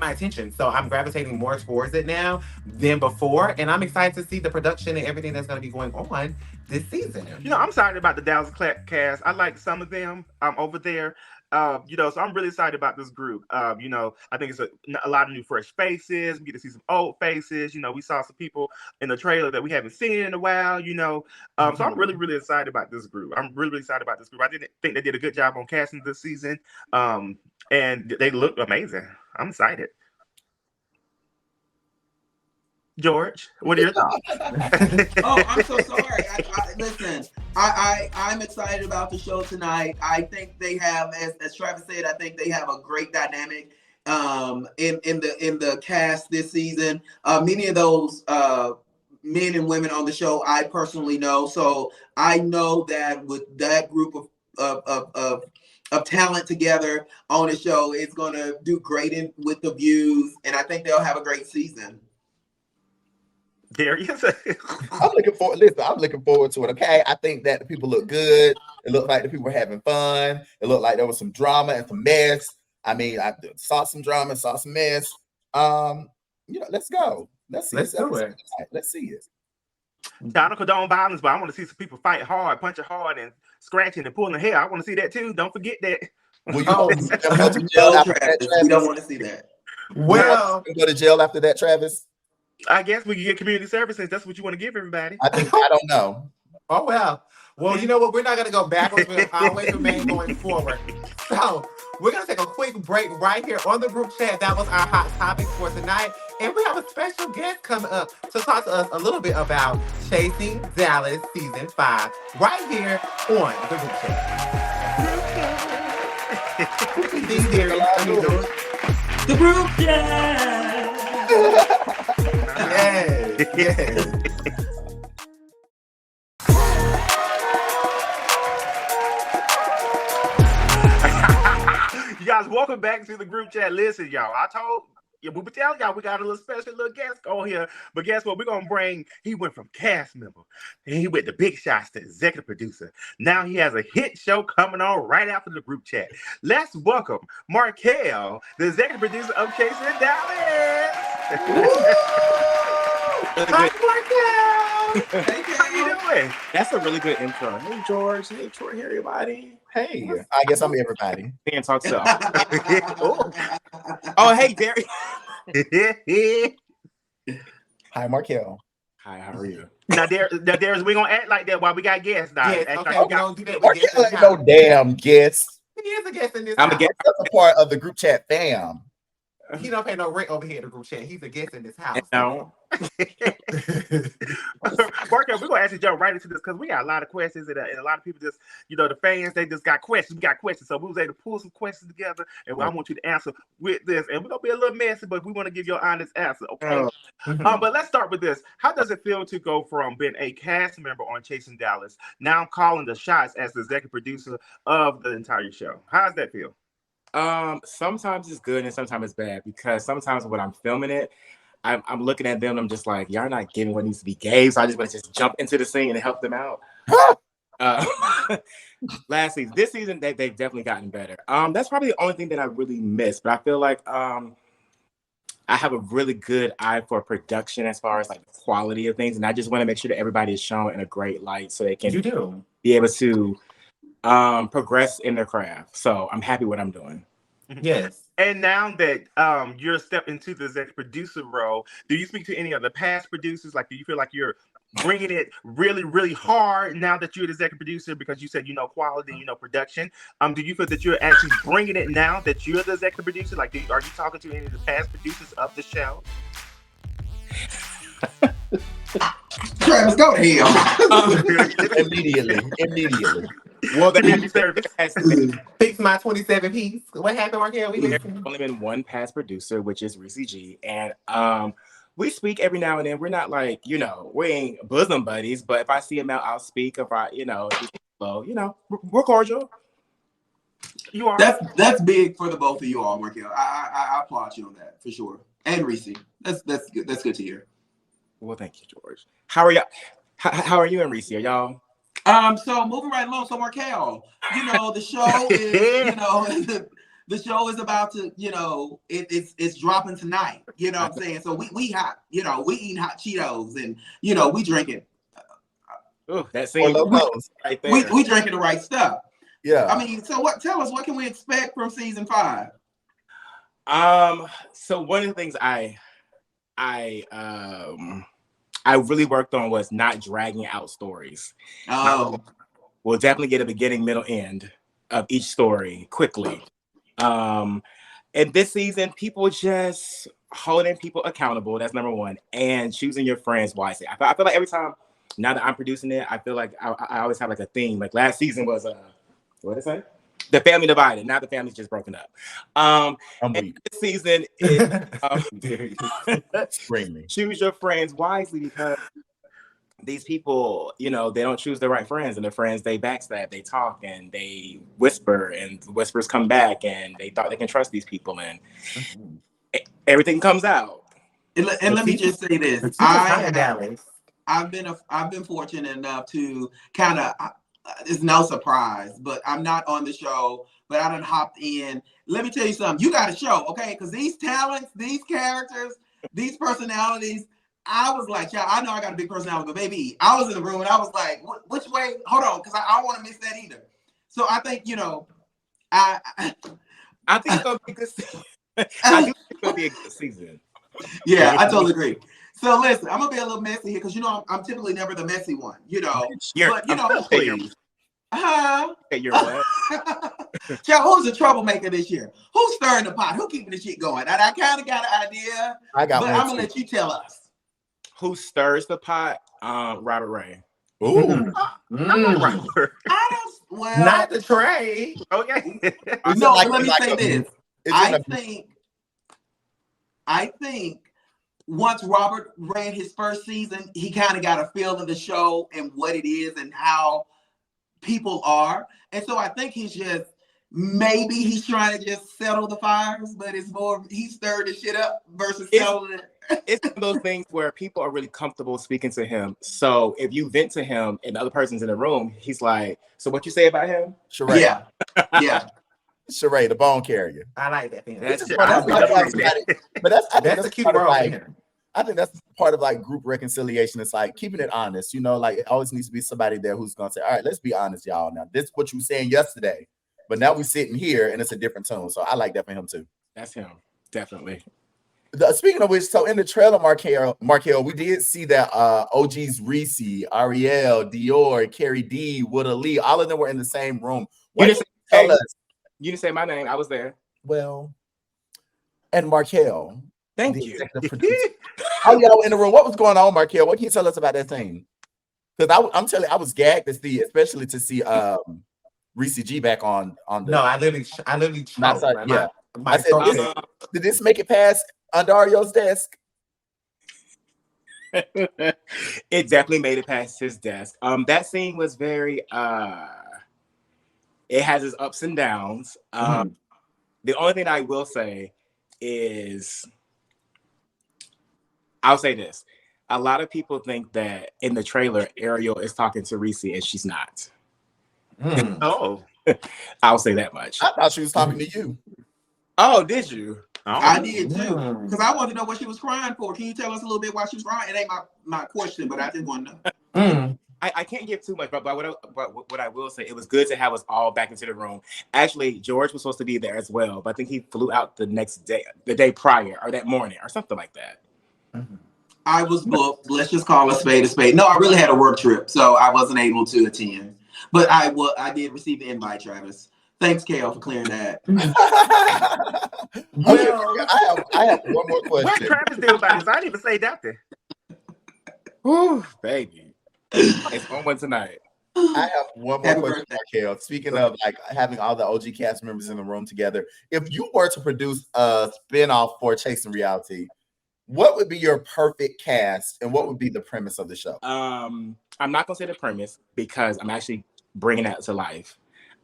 Speaker 4: my attention, so I'm gravitating more towards it now than before, and I'm excited to see the production and everything that's going to be going on this season.
Speaker 3: I'm excited about the Dallas cast. I like some of them over there. So I'm really excited about this group. I think it's a lot of new fresh faces. We get to see some old faces. We saw some people in the trailer that we haven't seen in a while, So I'm really, really excited about this group. I didn't think they did a good job on casting this season. And they look amazing. I'm excited. George, what are your thoughts?
Speaker 6: Oh, I'm so sorry. Listen, I'm excited about the show tonight. I think they have, as Travis said, I think they have a great dynamic in the cast this season. Many of those men and women on the show I personally know. So I know that with that group of talent together on the show, it's going to do great with the views. And I think they'll have a great season.
Speaker 3: Darius.
Speaker 5: I'm looking forward. Listen, I'm looking forward to it. Okay, I think that the people look good. It looked like the people were having fun. It looked like there was some drama and some mess. I mean, I saw some drama, saw some mess. Let's go. Let's see.
Speaker 4: Let's do it.
Speaker 5: Let's see it.
Speaker 3: I don't condone violence, but I want to see some people fight hard, punching hard, and scratching and pulling hair. I want to see that too. Don't forget that.
Speaker 5: Will you go to jail after that, Travis?
Speaker 6: We don't want to see that.
Speaker 5: Well, you go to jail after that, Travis.
Speaker 3: I guess we can get community services. That's what you want to give everybody.
Speaker 5: I don't know.
Speaker 4: Oh, well, you know what? We're not going to go backwards. We'll always remain going forward. So we're going to take a quick break right here on the group chat. That was our hot topic for tonight. And we have a special guest coming up to talk to us a little bit about Chasing Dallas Season 5 right here on the group chat.
Speaker 6: The group chat.
Speaker 4: Yes.
Speaker 3: You guys, welcome back to the group chat. Listen, y'all, we were telling y'all we got a little special little guest on here, but guess what? We're gonna bring. He went from cast member, and he went to big shots to executive producer. Now he has a hit show coming on right after the group chat. Let's welcome Markel, the executive producer of Chasing Dallas. Hi, Markel. How you doing?
Speaker 10: That's a really good intro. Hey, George. Hey, Troy. Hey, everybody. Hey.
Speaker 5: I guess I'm everybody.
Speaker 10: Can't talk to. Oh, hey, Derry.
Speaker 5: Hi, Markel.
Speaker 10: Hi, how are you?
Speaker 3: Now, there's we gonna act like that while we got guests now.
Speaker 4: Yes,
Speaker 3: Act
Speaker 4: okay,
Speaker 3: like
Speaker 4: we don't do that.
Speaker 5: Markel ain't no damn guest.
Speaker 4: He is a guest in this.
Speaker 10: I'm a guest.
Speaker 5: That's a part of the group chat fam.
Speaker 4: He don't pay no rent over here in the group chat. He's a guest in this house.
Speaker 10: No.
Speaker 3: Markel, we're gonna actually jump right into this because we got a lot of questions and a lot of people just, the fans, they just got questions. We got questions, so we was able to pull some questions together, and I want you to answer with this. And we're gonna be a little messy, but we want to give you an honest answer, okay? But let's start with this. How does it feel to go from being a cast member on Chasing Dallas, now calling the shots as the executive producer of the entire show? How does that feel?
Speaker 10: Sometimes it's good and sometimes it's bad because sometimes when I'm filming it, I'm looking at them and I'm just like, y'all not getting what needs to be gave, so I just want to just jump into the scene and help them out. Last season, this season they've definitely gotten better. That's probably the only thing that I really missed, but I feel like I have a really good eye for production as far as like the quality of things, and I just want to make sure that everybody is shown in a great light so they can be able to progress in their craft. So I'm happy what I'm doing.
Speaker 4: Yes.
Speaker 3: And now that you're stepping into the executive producer role, do you speak to any of the past producers? Like, do you feel like you're bringing it really, really hard now that you're the executive producer because you said quality, production? Do you feel that you're actually bringing it now that you're the executive producer? Like, are you talking to any of the past producers of the show?
Speaker 6: Travis, go to hell.
Speaker 5: Immediately.
Speaker 10: Well, that has
Speaker 4: fix my 27 piece. What happened, Markel?
Speaker 10: There's only been one past producer, which is Reese G, and we speak every now and then. We're not like we ain't bosom buddies, but if I see him out, I'll speak. If I we're cordial.
Speaker 3: You are.
Speaker 6: That's big for the both of you all, Markel. I applaud you on that for sure. And Reese, that's good. That's good to hear.
Speaker 10: Well, thank you, George. How are y'all? How are you and Reese? Are y'all?
Speaker 6: So moving right along. So Markel, the show is, the show is about to, it's dropping tonight. You know what I'm saying? So we hot, we eating hot Cheetos and, we drinking.
Speaker 10: Oh, that seems right there.
Speaker 6: We drinking the right stuff.
Speaker 5: Yeah.
Speaker 6: I mean, so tell us, what can we expect from season 5?
Speaker 10: So one of the things I really worked on was not dragging out stories. We'll definitely get a beginning, middle, end of each story quickly. And this season, people just holding people accountable. That's number one. And choosing your friends wisely. I feel like every time, now that I'm producing it, I feel like I always have like a theme. Like last season was, what did I say? The family divided. Now the family's just broken up. And this season is choose your friends wisely because these people, you know, they don't choose the right friends, and the friends they backstab, they talk, and they whisper, and the whispers come back, and they thought they can trust these people, and everything comes out.
Speaker 6: And let me just say this: I've been fortunate enough to kind of. It's no surprise, but I'm not on the show, but I done hopped in. Let me tell you something. You got a show, okay? Because these talents, these characters, these personalities, I was like, yeah, I know I got a big personality, but baby, I was in the room and I was like, which way? Hold on, because I don't want to miss that either. So I think, you know, I think
Speaker 10: it's going to be a good season. I do think it's going to be a good season.
Speaker 6: Yeah, I totally agree. So listen, I'm gonna be a little messy here because you know I'm typically never the messy one, you know. But you know,
Speaker 10: please. You're what?
Speaker 6: Child, who's the troublemaker this year? Who's stirring the pot? Who keeping the shit going? And I kind of got an idea, but I'm gonna let you tell us.
Speaker 10: Who stirs the pot? Robert Ray.
Speaker 5: Ooh.
Speaker 6: I don't. Well,
Speaker 4: not the Trey.
Speaker 3: Okay.
Speaker 6: No, but let me say this. I think once Robert ran his first season, he kind of got a feel of the show and what it is and how people are. And so I think he's trying to just settle the fires, but it's more he stirred the shit up versus settling it.
Speaker 10: It's one of those things where people are really comfortable speaking to him. So if you vent to him and the other person's in the room, he's like, so what you say about him?
Speaker 5: Sheree.
Speaker 6: Yeah. Yeah.
Speaker 5: Sheree, the bone carrier.
Speaker 4: I like that.
Speaker 5: That's a cute role. I think that's part of like group reconciliation. It's like keeping it honest, you know, like it always needs to be somebody there who's gonna say, all right, let's be honest, y'all. Now, this is what you were saying yesterday, but now we're sitting here and it's a different tone. So I like that for him too.
Speaker 10: That's him, definitely.
Speaker 5: Speaking of which, so in the trailer, Markel, we did see that OG's Reese, Ariel, Dior, Carrie D, Woodha Lee, all of them were in the same room. What did you tell us?
Speaker 10: You didn't say my name. I was there.
Speaker 5: Well, and Markel.
Speaker 10: Thank you.
Speaker 5: All y'all in the room. What was going on, Markel? What can you tell us about that scene? Because I'm telling you, I was gagged to see, especially to see Reese G back on the.
Speaker 4: No, I literally choked.
Speaker 5: Yeah. I said, did this make it past Andario's desk?
Speaker 10: It definitely made it past his desk. That scene was very it has its ups and downs. The only thing I will say is, I'll say this. A lot of people think that in the trailer, Ariel is talking to Reese and she's not.
Speaker 3: Oh.
Speaker 10: I'll say that much.
Speaker 5: I thought she was talking to you.
Speaker 10: Oh, did you?
Speaker 6: I did too. Because I wanted to know what she was crying for. Can you tell us a little bit why she was crying? It ain't my question, but I did want to know.
Speaker 10: I can't give too much, but what I will say, it was good to have us all back into the room. Actually, George was supposed to be there as well, but I think he flew out the next day, the day prior, or that morning, or something like that.
Speaker 6: I was booked. Let's just call a spade a spade. No, I really had a work trip, so I wasn't able to attend. But I did receive the invite, Travis. Thanks, Kale, for clearing that.
Speaker 5: Well, I have one more question.
Speaker 3: What Travis do about this? I didn't even say nothing.
Speaker 10: Whew, baby. It's on one tonight.
Speaker 5: I have one more question, Markel. Speaking of like having all the OG cast members in the room together, if you were to produce a spinoff for Chasing Reality, what would be your perfect cast and what would be the premise of the show?
Speaker 10: I'm not gonna say the premise because I'm actually bringing that to life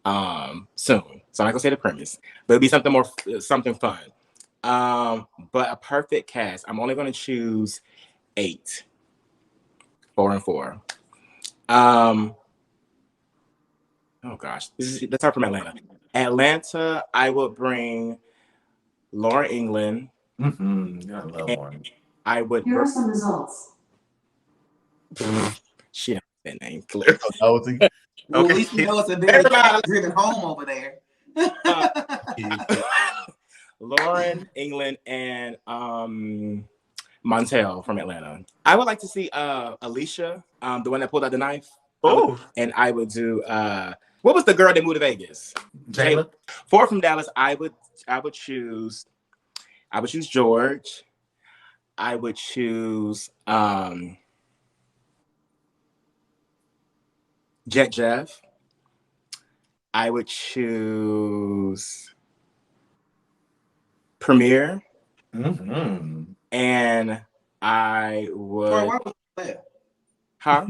Speaker 10: soon. So I'm not gonna say the premise, but it'll be something fun. But a perfect cast, I'm only gonna choose 8. 4 and 4. Oh gosh, let's start from Atlanta. Atlanta, I would bring Laura England.
Speaker 4: I love Lauren.
Speaker 10: I would.
Speaker 11: Here are some results.
Speaker 10: She has that name clear.
Speaker 6: Well, at least you know it's a very driven home over there.
Speaker 10: Lauren England and Montel from Atlanta. I would like to see Alicia, the one that pulled out the knife.
Speaker 3: Oh,
Speaker 10: and I would do what was the girl that moved to Vegas?
Speaker 4: Jayla.
Speaker 10: 4 from Dallas. I would choose George. I would choose Jet Jeff. I would choose Premier. And I would Huh?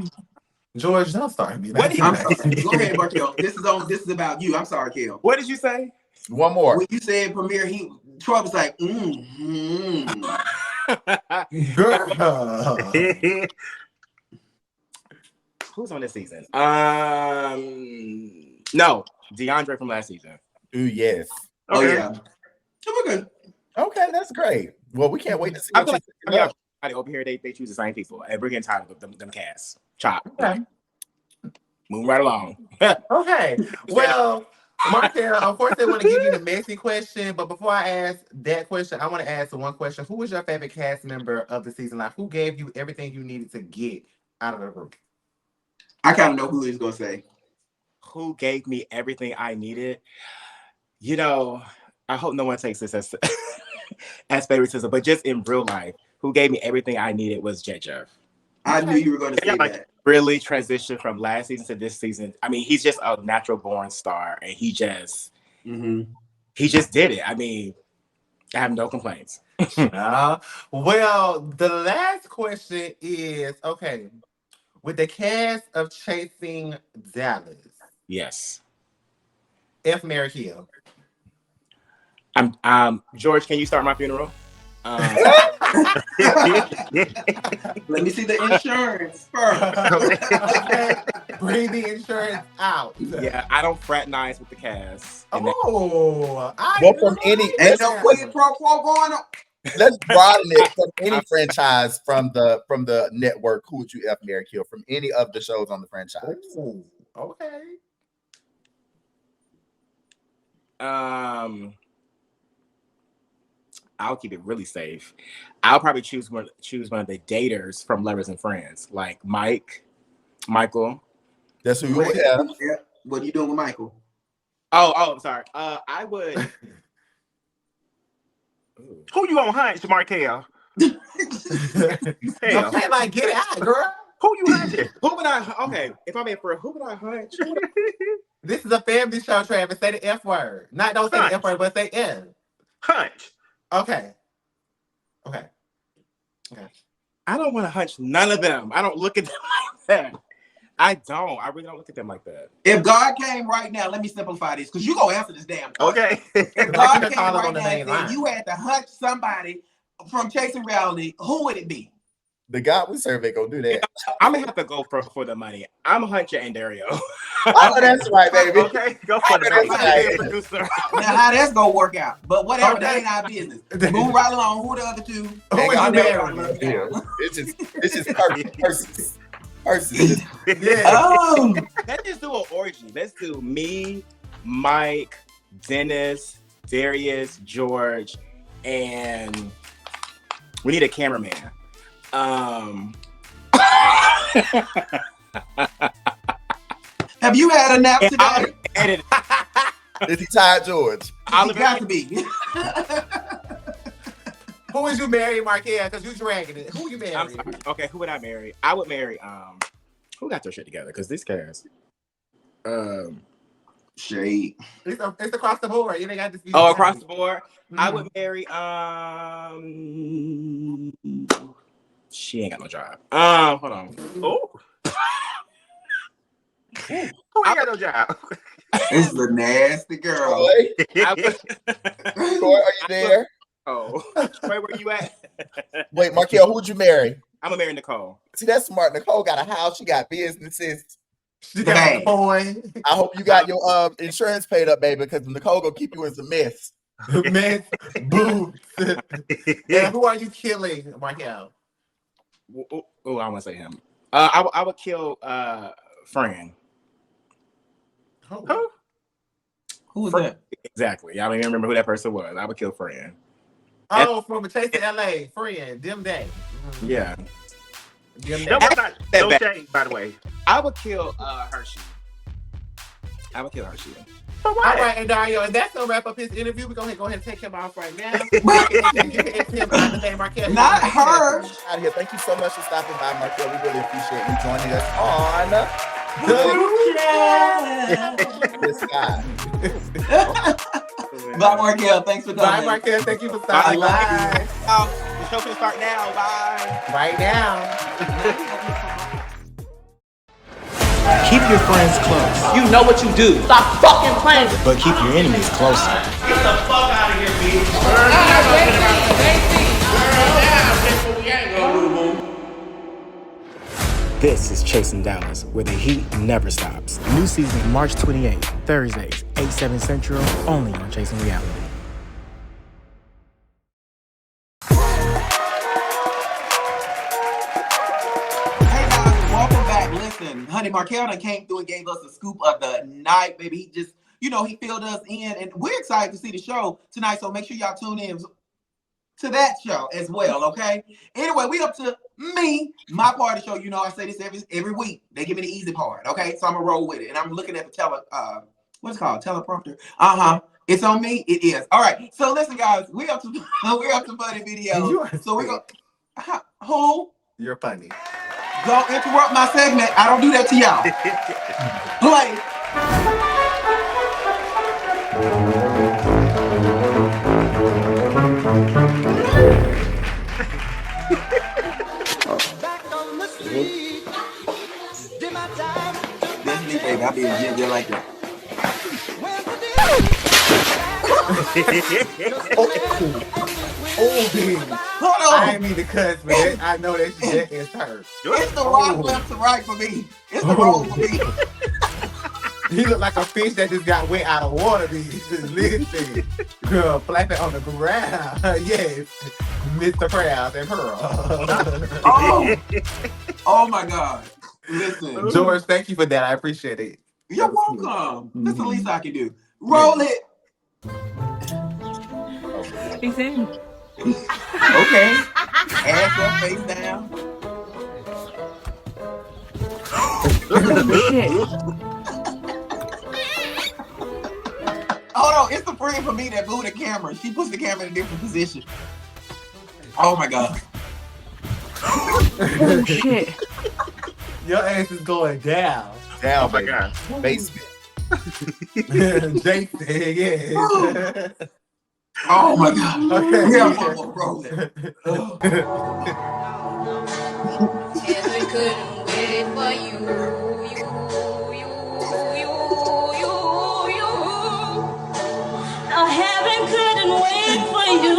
Speaker 4: George, don't start me.
Speaker 10: What
Speaker 6: I'm sorry. Go ahead, Markel. This is about you. I'm sorry, Kel.
Speaker 10: What did you say?
Speaker 5: One more.
Speaker 6: When you said premiere, Troy was like,
Speaker 4: Girl.
Speaker 10: Who's on this season? No, DeAndre from last season.
Speaker 5: Ooh, yes.
Speaker 6: Oh
Speaker 3: Okay.
Speaker 6: yeah. So we're good.
Speaker 5: Okay, that's great. Well, we can't wait to see
Speaker 10: I
Speaker 5: what
Speaker 10: feel
Speaker 5: you
Speaker 10: like everybody over here, they choose the same people, and we're getting tired of them casts. Chop.
Speaker 4: Okay.
Speaker 10: Moving right along.
Speaker 4: Okay. Well, Markel, of course, they want to give you the messy question, but before I ask that question, I want to ask the one question. Who was your favorite cast member of the season? Like, who gave you everything you needed to get out of the group?
Speaker 6: I kind of know who he's gonna say.
Speaker 10: Who gave me everything I needed? You know, I hope no one takes this as as favoritism, but just in real life, who gave me everything I needed was Jeff.
Speaker 6: I knew you were going to say that.
Speaker 10: Really transitioned from last season to this season. I mean, he's just a natural born star, and he just did it. I mean, I have no complaints.
Speaker 4: Well, the last question is, okay, with the cast of Chasing Dallas.
Speaker 10: Yes.
Speaker 4: F. Mary Kill.
Speaker 10: George, can you start my funeral?
Speaker 6: Let me see the insurance first.
Speaker 4: Okay. Bring the insurance out.
Speaker 10: Yeah, I don't fraternize with the cast.
Speaker 4: Oh,
Speaker 5: well, from any
Speaker 6: ain't no quid pro quo going on.
Speaker 5: Let's broaden it from any franchise from the network. Who would you F, Marry, Kill from any of the shows on the franchise?
Speaker 4: Ooh, okay.
Speaker 10: I'll keep it really safe. I'll probably choose one of the daters from Lovers and Friends, like Michael.
Speaker 5: That's who you would have.
Speaker 6: Yeah. What are you doing with Michael?
Speaker 10: Oh, sorry. I would.
Speaker 3: Who you gonna hunt, Markel?
Speaker 4: Okay, like get out, girl.
Speaker 3: Who you hunting?
Speaker 10: Who would I? Okay, if I'm in for who would I hunt?
Speaker 4: This is a family show, Travis. Say the F word. Don't say the F word, but say F.
Speaker 3: Hunch.
Speaker 4: Okay.
Speaker 10: I don't want to hunch none of them. I don't look at them like that. I really don't look at them like that.
Speaker 6: If God came right now, let me simplify this, because you gonna answer this damn question.
Speaker 3: Okay.
Speaker 6: If God came right now and said you had to hunch somebody from Chasing Reality, who would it be?
Speaker 5: The God we serve ain't gonna do that.
Speaker 10: I'm gonna have to go for the money. I'm a huncher and Dario.
Speaker 5: Oh, that's right, baby.
Speaker 3: Okay, go for the money.
Speaker 10: Producer.
Speaker 6: Now how that's gonna work out? But whatever, that ain't our business. Move right along. Who the other two?
Speaker 5: It's just persons.
Speaker 6: Oh,
Speaker 10: Let's just do an orgy. Let's do me, Mike, Dennis, Darius, George, and we need a cameraman.
Speaker 6: Have you had a nap today?
Speaker 5: Is he tired, George?
Speaker 6: You got to be.
Speaker 4: Who would you marry, Markel? Because you dragging it. Who you marry?
Speaker 10: I'm sorry. Okay, who would I marry? I would marry who got their shit together? Because this cast.
Speaker 6: Shade.
Speaker 4: It's across the board. You ain't got this.
Speaker 10: Across the board.
Speaker 4: Mm-hmm.
Speaker 10: I would marry she ain't got no job. Hold on.
Speaker 3: Oh. Who ain't got no job?
Speaker 6: This is a nasty girl.
Speaker 5: Troy, are you there?
Speaker 10: Oh, Troy, where you at?
Speaker 5: Wait, Markel, who would you marry?
Speaker 10: I'm gonna marry Nicole.
Speaker 5: See, that's smart. Nicole got a house. She got businesses.
Speaker 4: She got the boy.
Speaker 5: I hope you got your insurance paid up, baby, because Nicole gonna keep you in some mess.
Speaker 4: Mess, boo. Yeah, who are you killing, Markel?
Speaker 10: Oh, I want to say him. I would kill Fran.
Speaker 6: Who was that?
Speaker 10: Exactly. I don't even remember who that person was. I would kill Fran.
Speaker 4: Oh, from a Chase to LA, Friend, them day.
Speaker 10: Yeah.
Speaker 3: That was not no shade, by the way.
Speaker 10: I would kill Hershey. All
Speaker 4: right, and Dario, and that's gonna wrap up his interview. We're gonna go ahead and take him off right now.
Speaker 6: Not her.
Speaker 5: Out of here. Thank you so much for stopping by, Markel. We really appreciate you joining us on this guy.
Speaker 6: Bye, Markel. Thanks for coming.
Speaker 4: Bye, Markel. Thank you for stopping by.
Speaker 10: The show can start now. Bye.
Speaker 4: Right now.
Speaker 11: your friends close.
Speaker 2: You know what you do. Stop fucking playing.
Speaker 11: But keep your enemies closer.
Speaker 3: Get the fuck out of here, bitch.
Speaker 11: This is Chasing Dallas, where the heat never stops. New season March 28th, Thursdays, 8/7 Central, only on Chasing Reality.
Speaker 6: Listen, honey, Markel done came through and gave us a scoop of the night, baby. He just, he filled us in, and we're excited to see the show tonight, so make sure y'all tune in to that show as well, okay? Anyway, we up to me, my part of the show. I say this every week. They give me the easy part, okay? So I'm gonna roll with it, and I'm looking at the what's it called? Teleprompter. It's on me. It is. All right. So listen, guys, we're up to funny videos. So we go. Who?
Speaker 4: You're funny.
Speaker 6: Don't interrupt my segment. I don't do that to y'all. Play. That's me, baby. I'll be in here just like that.
Speaker 4: Oh, baby.
Speaker 6: Hold on.
Speaker 4: I didn't mean to cuss, but I know that is her.
Speaker 6: It's the rock left to right for me. It's the roll for me.
Speaker 4: He looked like a fish that just got wet out of water. Listen, girl, flapping on the ground. Yes, Mr. Krabs and Pearl.
Speaker 6: Oh my God. Listen.
Speaker 4: George, thank you for that. I appreciate it.
Speaker 6: You're welcome. That's the least I can do. Roll it.
Speaker 12: He's in.
Speaker 6: Okay. Ass up, face down.
Speaker 12: Oh, shit.
Speaker 6: Hold on, it's the friend for me that blew the camera. She puts the camera in a different position. Oh my God.
Speaker 12: Oh shit.
Speaker 4: Your ass is going down.
Speaker 5: Down,
Speaker 3: Oh my God.
Speaker 5: Basement.
Speaker 4: Jason, yeah.
Speaker 6: Oh my God.
Speaker 4: Okay.
Speaker 6: We have one more rolling.
Speaker 13: Heaven couldn't wait for you.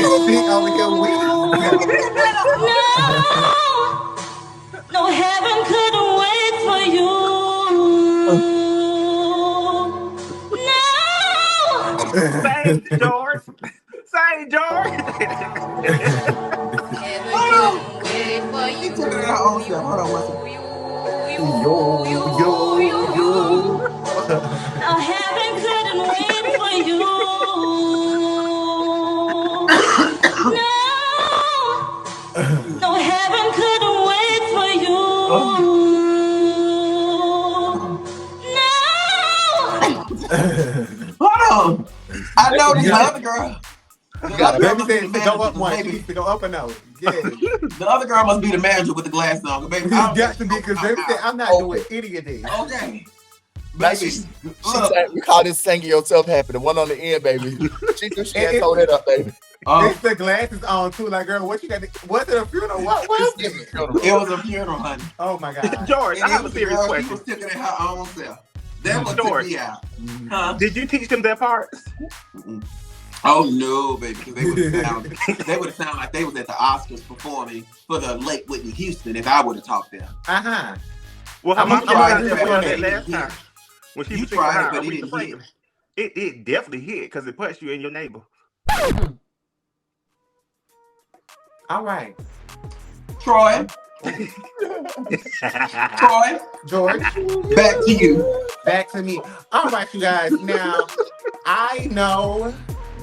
Speaker 13: No, heaven couldn't wait for you. No, heaven couldn't wait for you.
Speaker 3: Say, George. Say, George.
Speaker 6: Hold on. She took it in her own self. Hold on one second.
Speaker 4: Yo.
Speaker 13: Now heaven couldn't wait for you. No, heaven couldn't wait for you.
Speaker 6: Hold on. I know this other girl.
Speaker 4: Baby said to go up one. She needs to go up another. Yeah.
Speaker 6: The other girl must be the manager with the glasses on. Baby,
Speaker 4: It's got to be because baby said I'm not doing any of this.
Speaker 6: Okay.
Speaker 5: Like
Speaker 6: Baby,
Speaker 5: we call this singing yourself happy. The one on the end, baby. She had told it up, baby.
Speaker 4: It's the glasses on too. Like, girl, what you got? Was it a funeral? What was it?
Speaker 6: It was a funeral, honey.
Speaker 4: Oh my God.
Speaker 3: George, I have a serious
Speaker 6: She
Speaker 3: question.
Speaker 6: was taking it her own self. That was took me out. Huh?
Speaker 3: Did you teach them that part?
Speaker 6: Oh no, baby! Because they would have sounded like they was at the Oscars performing for the late Whitney Houston if I would have taught them.
Speaker 3: Well, how much that last time? When she
Speaker 6: You
Speaker 3: was singing
Speaker 6: tried it,
Speaker 3: High
Speaker 6: but it
Speaker 3: Aretha
Speaker 6: didn't
Speaker 3: Franklin. It definitely hit because it punched you in your neighbor.
Speaker 4: All right.
Speaker 6: Troy. Troy.
Speaker 4: George.
Speaker 6: Back to you.
Speaker 4: Back to me. All right, you guys. Now, I know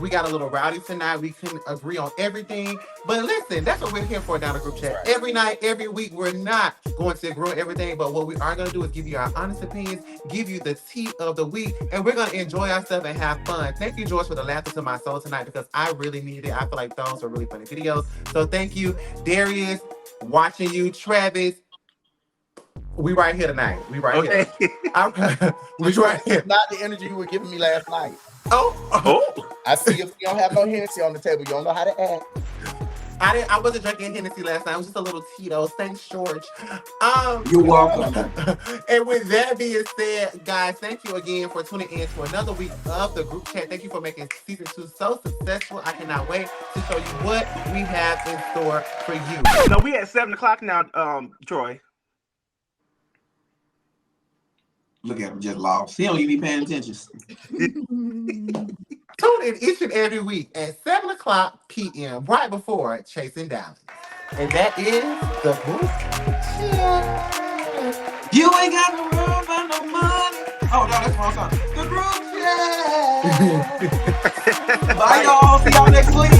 Speaker 4: we got a little rowdy tonight. We couldn't agree on everything. But listen, that's what we're here for down the group chat. Every night, every week, we're not going to agree on everything. But what we are going to do is give you our honest opinions, give you the tea of the week, and we're going to enjoy ourselves and have fun. Thank you, George, for the laughter to my soul tonight because I really needed it. I feel like those were really funny videos. So thank you, Darius, watching you, Travis. We right here tonight. We right here. We right here.
Speaker 5: Not the energy you were giving me last night.
Speaker 4: Oh.
Speaker 5: I see if you don't have no Hennessy on the table, you don't know how to act.
Speaker 4: I wasn't drinking Hennessy last night. It was just a little Tito's. Thanks, George.
Speaker 6: You're welcome.
Speaker 4: And with that being said, guys, thank you again for tuning in to another week of the group chat. Thank you for making season 2 so successful. I cannot wait to show you what we have in store for you.
Speaker 3: No, we at 7:00 now, Troy.
Speaker 6: Look at him, just lost. He don't even be paying attention.
Speaker 4: Tune in each and every week at 7:00 p.m. right before Chasing Dallas. And that is the group chat.
Speaker 6: You ain't got no room for no money. Oh, no, that's wrong song. The group chat. Bye, y'all. See y'all next week.